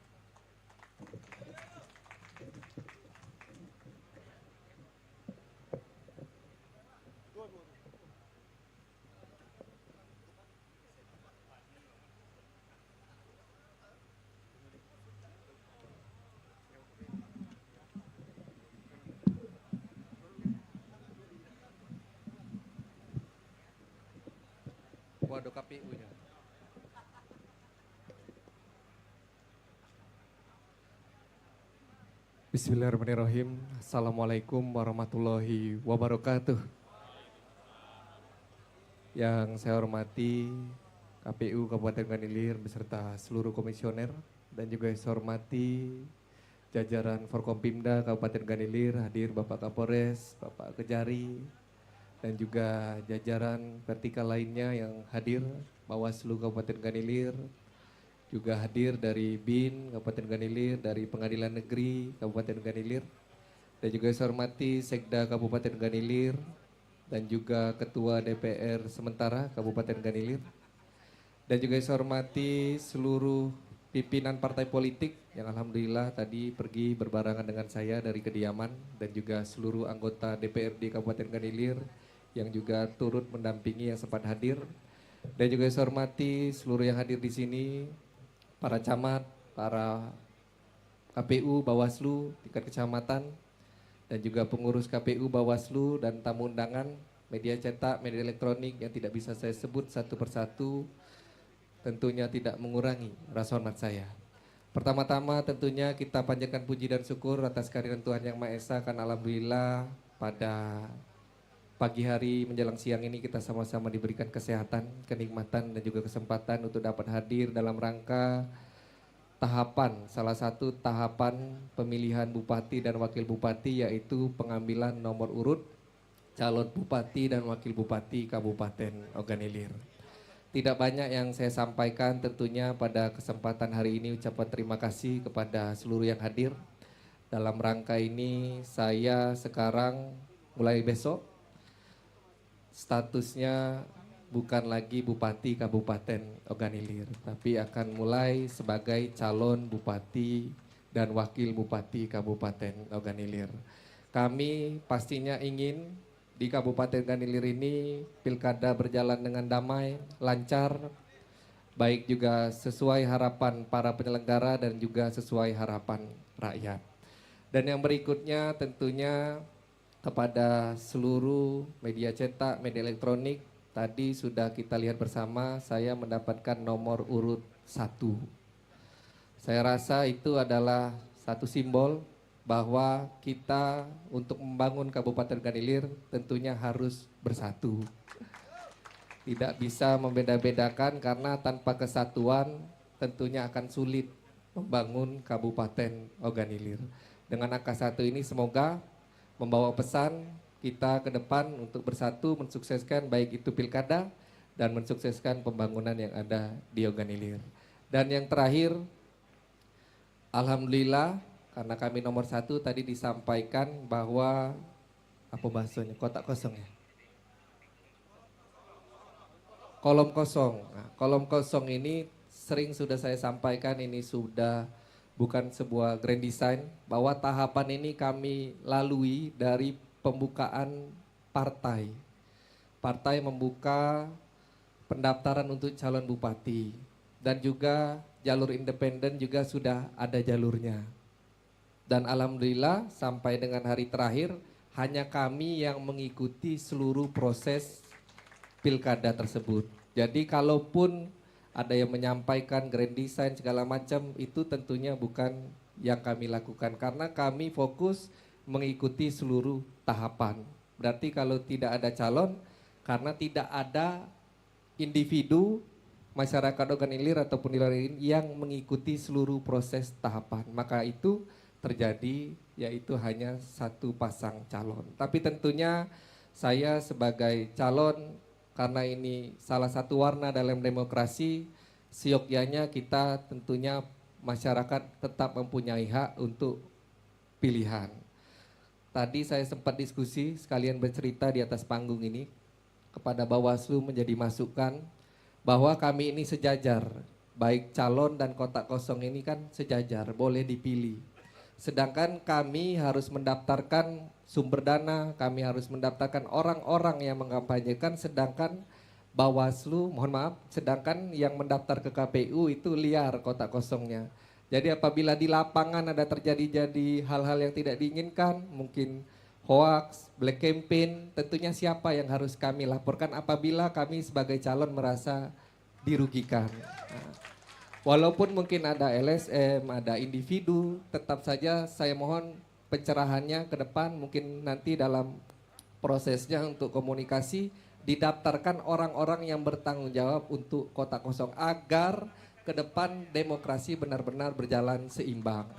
Waduh KPU-nya. Bismillahirrahmanirrahim. Assalamualaikum warahmatullahi wabarakatuh. Yang saya hormati KPU Kabupaten Ogan Ilir beserta seluruh komisioner dan juga yang saya hormati jajaran Forkompimda Kabupaten Ogan Ilir, hadir Bapak Kapolres, Bapak Kejari, dan juga jajaran vertikal lainnya yang hadir, Bawaslu Kabupaten Ogan Ilir, juga hadir dari BIN Kabupaten Ogan Ilir, dari Pengadilan Negeri Kabupaten Ogan Ilir, dan juga saya hormati Sekda Kabupaten Ogan Ilir, dan juga Ketua DPR sementara Kabupaten Ogan Ilir, dan juga saya hormati seluruh pimpinan partai politik yang alhamdulillah tadi pergi berbarengan dengan saya dari kediaman, dan juga seluruh anggota DPRD Kabupaten Ogan Ilir yang juga turut mendampingi yang sempat hadir, dan juga saya hormati seluruh yang hadir di sini, para camat, para KPU, Bawaslu, tingkat kecamatan, dan juga pengurus KPU, Bawaslu, dan tamu undangan, media cetak, media elektronik yang tidak bisa saya sebut satu persatu, tentunya tidak mengurangi rasa hormat saya. Pertama-tama tentunya kita panjatkan puji dan syukur atas kehadiran Tuhan Yang Maha Esa, karena alhamdulillah pada pagi hari menjelang siang ini kita sama-sama diberikan kesehatan, kenikmatan, dan juga kesempatan untuk dapat hadir dalam rangka tahapan, salah satu tahapan pemilihan bupati dan wakil bupati, yaitu pengambilan nomor urut calon bupati dan wakil bupati Kabupaten Ogan Ilir. Tidak banyak yang saya sampaikan tentunya pada kesempatan hari ini, ucapan terima kasih kepada seluruh yang hadir. Dalam rangka ini saya sekarang mulai besok statusnya bukan lagi Bupati Kabupaten Ogan Ilir, tapi akan mulai sebagai calon Bupati dan Wakil Bupati Kabupaten Ogan Ilir. Kami pastinya ingin di Kabupaten Ogan Ilir ini pilkada berjalan dengan damai, lancar, baik juga sesuai harapan para penyelenggara dan juga sesuai harapan rakyat. Dan yang berikutnya tentunya kepada seluruh media cetak, media elektronik, tadi sudah kita lihat bersama saya mendapatkan nomor urut 1. Saya rasa itu adalah satu simbol bahwa kita untuk membangun Kabupaten Ogan Ilir tentunya harus bersatu. Tidak bisa membeda-bedakan, karena tanpa kesatuan tentunya akan sulit membangun Kabupaten Ogan Ilir. Dengan angka 1 ini semoga membawa pesan kita ke depan untuk bersatu mensukseskan baik itu pilkada dan mensukseskan pembangunan yang ada di Ogan Ilir. Dan yang terakhir, alhamdulillah karena kami nomor 1 tadi disampaikan bahwa apa bahasanya, kotak kosong ya? Kolom kosong. Nah, kolom kosong ini sering sudah saya sampaikan, ini sudah bukan sebuah grand design, bahwa tahapan ini kami lalui dari pembukaan partai. Partai membuka pendaftaran untuk calon bupati, dan juga jalur independen juga sudah ada jalurnya. Dan alhamdulillah sampai dengan hari terakhir hanya kami yang mengikuti seluruh proses pilkada tersebut. Jadi kalaupun ada yang menyampaikan grand design segala macam, itu tentunya bukan yang kami lakukan karena kami fokus mengikuti seluruh tahapan. Berarti kalau tidak ada calon karena tidak ada individu masyarakat Ogan Ilir ataupun di luar ini yang mengikuti seluruh proses tahapan, maka itu terjadi yaitu hanya satu pasang calon. Tapi tentunya saya sebagai calon, karena ini salah satu warna dalam demokrasi, seyogyanya kita tentunya masyarakat tetap mempunyai hak untuk pilihan. Tadi saya sempat diskusi sekalian bercerita di atas panggung ini kepada Bawaslu menjadi masukan bahwa kami ini sejajar, baik calon dan kotak kosong ini kan sejajar, boleh dipilih. Sedangkan kami harus mendaftarkan sumber dana, kami harus mendaftarkan orang-orang yang mengkampanyekan, sedangkan Bawaslu, mohon maaf, sedangkan yang mendaftar ke KPU itu liar kotak kosongnya. Jadi apabila di lapangan ada terjadi hal-hal yang tidak diinginkan, mungkin hoax, black campaign, tentunya siapa yang harus kami laporkan apabila kami sebagai calon merasa dirugikan. Nah, walaupun mungkin ada LSM, ada individu, tetap saja saya mohon pencerahannya ke depan, mungkin nanti dalam prosesnya untuk komunikasi didaftarkan orang-orang yang bertanggung jawab untuk kotak kosong agar ke depan demokrasi benar-benar berjalan seimbang.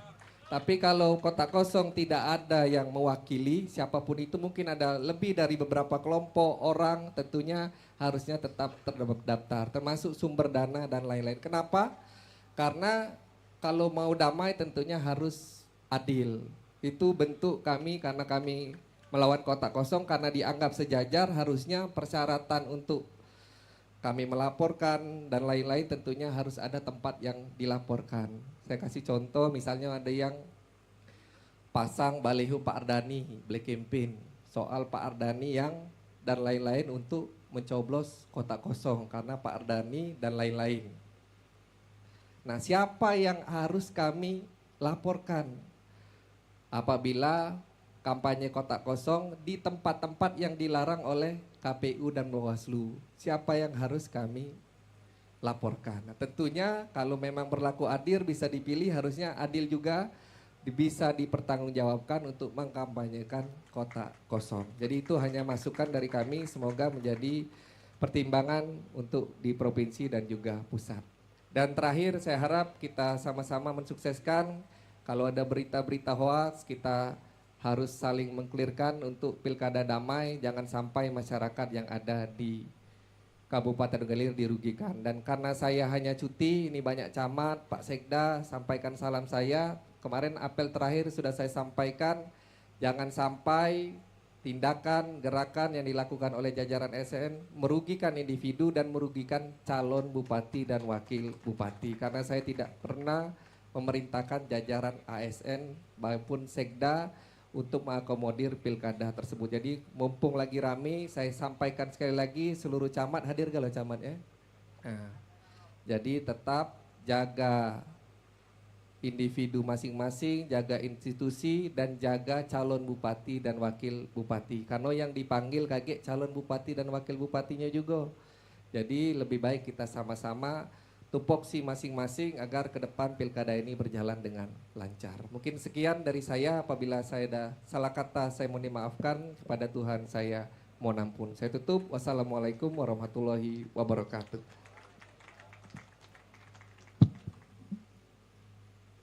Tapi kalau kotak kosong tidak ada yang mewakili siapapun itu, mungkin ada lebih dari beberapa kelompok orang, tentunya harusnya tetap terdaftar, termasuk sumber dana dan lain-lain. Kenapa? Karena kalau mau damai tentunya harus adil. Itu bentuk kami karena kami melawan kotak kosong karena dianggap sejajar, harusnya persyaratan untuk kami melaporkan dan lain-lain tentunya harus ada tempat yang dilaporkan. Saya kasih contoh misalnya ada yang pasang baliho Pak Ardani, black campaign, soal Pak Ardani yang dan lain-lain untuk mencoblos kotak kosong karena Pak Ardani dan lain-lain. Nah, siapa yang harus kami laporkan apabila kampanye kotak kosong di tempat-tempat yang dilarang oleh KPU dan Bawaslu? Siapa yang harus kami laporkan? Nah, tentunya kalau memang berlaku adil bisa dipilih, harusnya adil juga bisa dipertanggungjawabkan untuk mengkampanyekan kotak kosong. Jadi itu hanya masukan dari kami, semoga menjadi pertimbangan untuk di provinsi dan juga pusat. Dan terakhir saya harap kita sama-sama mensukseskan, kalau ada berita-berita hoax kita harus saling mengklirkan untuk pilkada damai, jangan sampai masyarakat yang ada di Kabupaten Ogan Ilir dirugikan. Dan karena saya hanya cuti, ini banyak camat, Pak Sekda, sampaikan salam saya. Kemarin apel terakhir sudah saya sampaikan, jangan sampai tindakan, gerakan yang dilakukan oleh jajaran ASN merugikan individu dan merugikan calon bupati dan wakil bupati. Karena saya tidak pernah memerintahkan jajaran ASN maupun Sekda untuk mengakomodir pilkada tersebut. Jadi mumpung lagi rame, saya sampaikan sekali lagi seluruh camat hadir kalau camat ya. Nah, jadi tetap jaga individu masing-masing, jaga institusi dan jaga calon bupati dan wakil bupati. Karena yang dipanggil kaget calon bupati dan wakil bupatinya juga. Jadi lebih baik kita sama-sama tupoksi masing-masing agar ke depan pilkada ini berjalan dengan lancar. Mungkin sekian dari saya, apabila saya ada salah kata saya mohon dimaafkan, kepada Tuhan saya mohon ampun. Saya tutup, wassalamualaikum warahmatullahi wabarakatuh.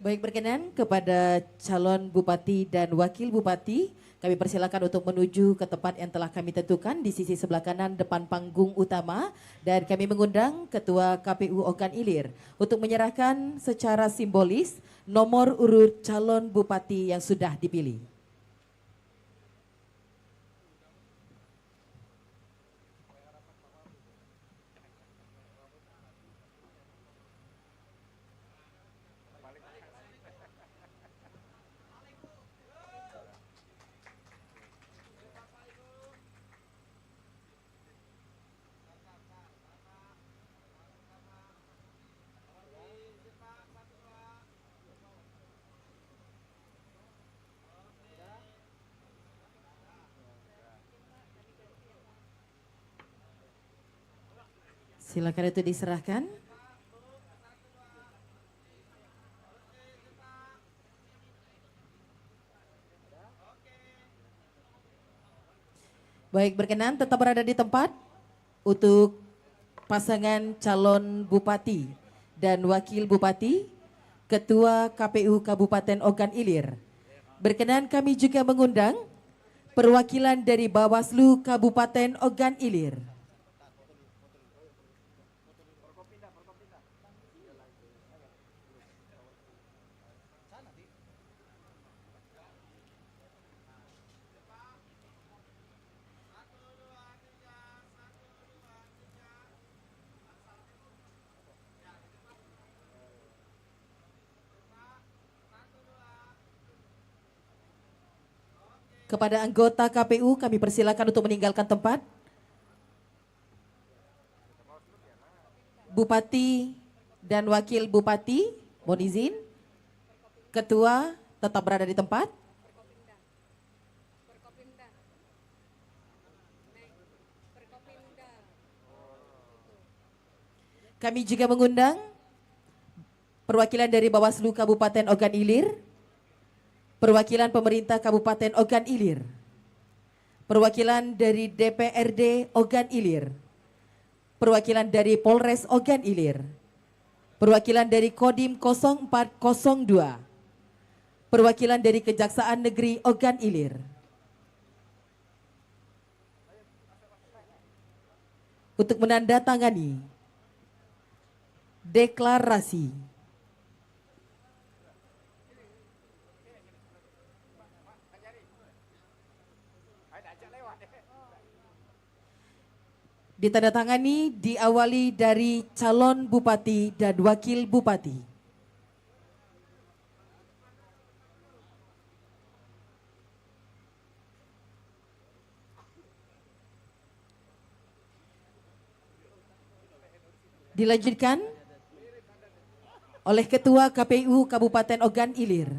Baik, berkenan kepada calon bupati dan wakil bupati, kami persilakan untuk menuju ke tempat yang telah kami tentukan di sisi sebelah kanan depan panggung utama, dan kami mengundang Ketua KPU Ogan Ilir untuk menyerahkan secara simbolis nomor urut calon bupati yang sudah dipilih. Silakan itu diserahkan. Baik, berkenan tetap berada di tempat untuk pasangan calon bupati dan wakil bupati, Ketua KPU Kabupaten Ogan Ilir. Berkenan kami juga mengundang perwakilan dari Bawaslu Kabupaten Ogan Ilir. Kepada anggota KPU kami persilakan untuk meninggalkan tempat. Bupati dan wakil bupati, mohon izin. Ketua tetap berada di tempat. Kami juga mengundang perwakilan dari Bawaslu Kabupaten Ogan Ilir, perwakilan pemerintah Kabupaten Ogan Ilir, perwakilan dari DPRD Ogan Ilir, perwakilan dari Polres Ogan Ilir, perwakilan dari Kodim 0402, perwakilan dari Kejaksaan Negeri Ogan Ilir. Untuk menandatangani deklarasi ditandatangani diawali dari calon bupati dan wakil bupati. Dilanjutkan oleh Ketua KPU Kabupaten Ogan Ilir.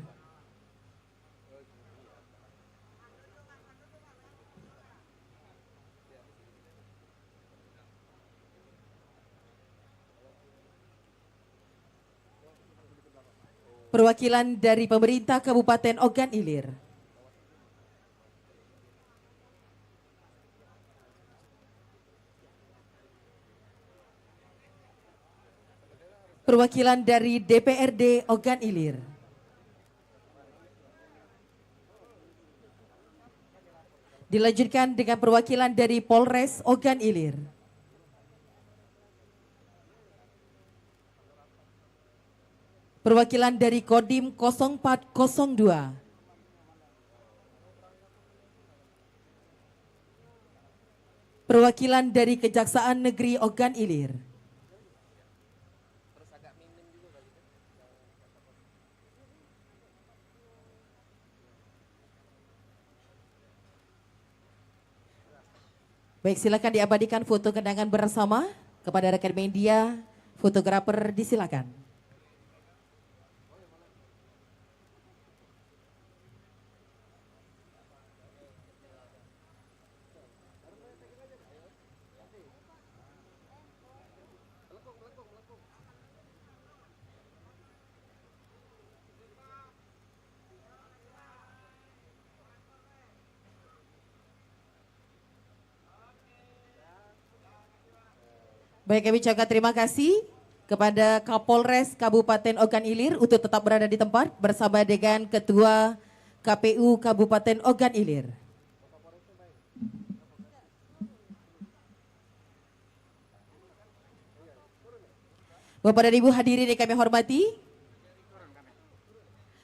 Perwakilan dari pemerintah Kabupaten Ogan Ilir. Perwakilan dari DPRD Ogan Ilir. Dilanjutkan dengan perwakilan dari Polres Ogan Ilir. Perwakilan dari Kodim 0402. Perwakilan dari Kejaksaan Negeri Ogan Ilir. Baik, silakan diabadikan foto kenangan bersama kepada rekan media, fotografer disilakan. Baik, kami ucapkan terima kasih kepada Kapolres Kabupaten Ogan Ilir untuk tetap berada di tempat bersama dengan Ketua KPU Kabupaten Ogan Ilir. Bapak dan Ibu hadirin yang kami hormati,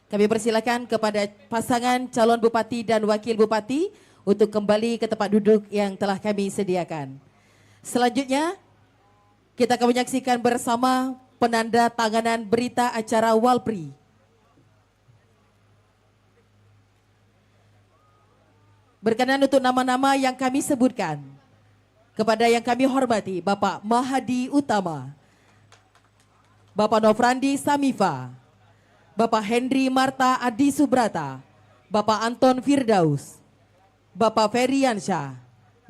kami persilakan kepada pasangan calon bupati dan wakil bupati untuk kembali ke tempat duduk yang telah kami sediakan. Selanjutnya, kita akan menyaksikan bersama penanda tanganan berita acara Walpri. Berkenan untuk nama-nama yang kami sebutkan. Kepada yang kami hormati, Bapak Mahadi Utama, Bapak Nofrandi Samifa, Bapak Henry Marta Adi Subrata, Bapak Anton Firdaus, Bapak Feriansyah,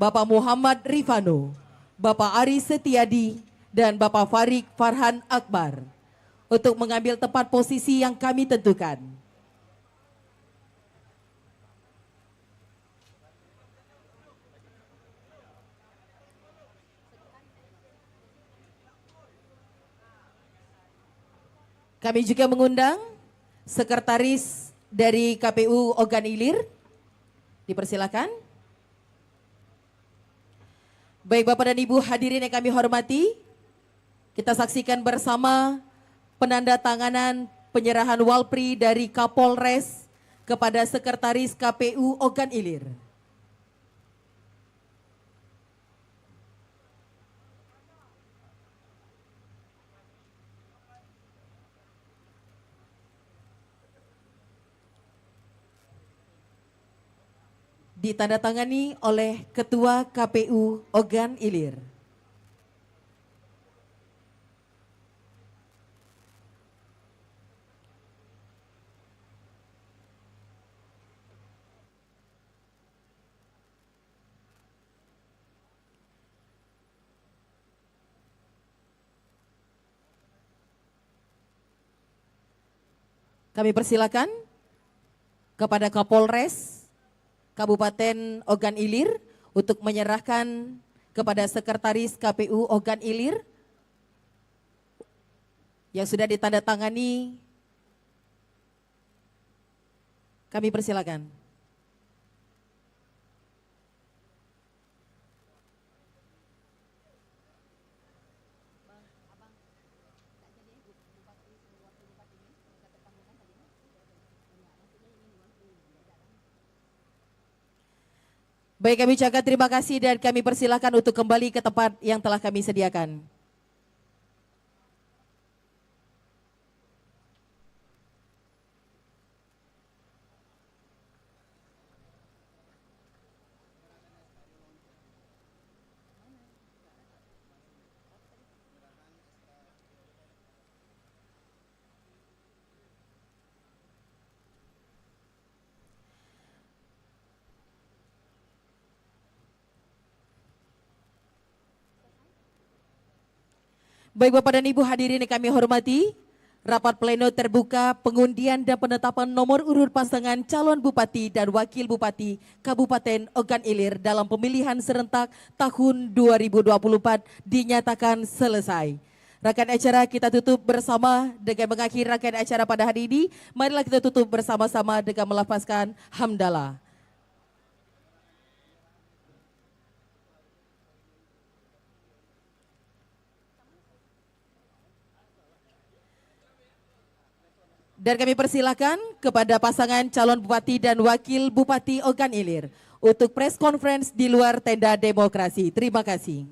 Bapak Muhammad Rifano, Bapak Ari Setiadi, dan Bapak Farik Farhan Akbar untuk mengambil tempat posisi yang kami tentukan. Kami juga mengundang Sekretaris dari KPU Ogan Ilir. Dipersilakan. Baik Bapak dan Ibu hadirin yang kami hormati, kita saksikan bersama penandatanganan penyerahan Walpri dari Kapolres kepada Sekretaris KPU Ogan Ilir. Ditandatangani oleh Ketua KPU Ogan Ilir. Kami persilakan kepada Kapolres Kabupaten Ogan Ilir untuk menyerahkan kepada Sekretaris KPU Ogan Ilir yang sudah ditandatangani. Kami persilakan. Baik, kami ucapkan terima kasih dan kami persilakan untuk kembali ke tempat yang telah kami sediakan. Baik Bapak dan Ibu hadirin yang kami hormati, rapat pleno terbuka pengundian dan penetapan nomor urut pasangan calon bupati dan wakil bupati Kabupaten Ogan Ilir dalam pemilihan serentak tahun 2024 dinyatakan selesai. Rangkaian acara kita tutup bersama dengan mengakhiri rangkaian acara pada hari ini. Marilah kita tutup bersama-sama dengan melafazkan hamdalah. Dan kami persilakan kepada pasangan calon bupati dan wakil bupati Ogan Ilir untuk press conference di luar tenda demokrasi. Terima kasih.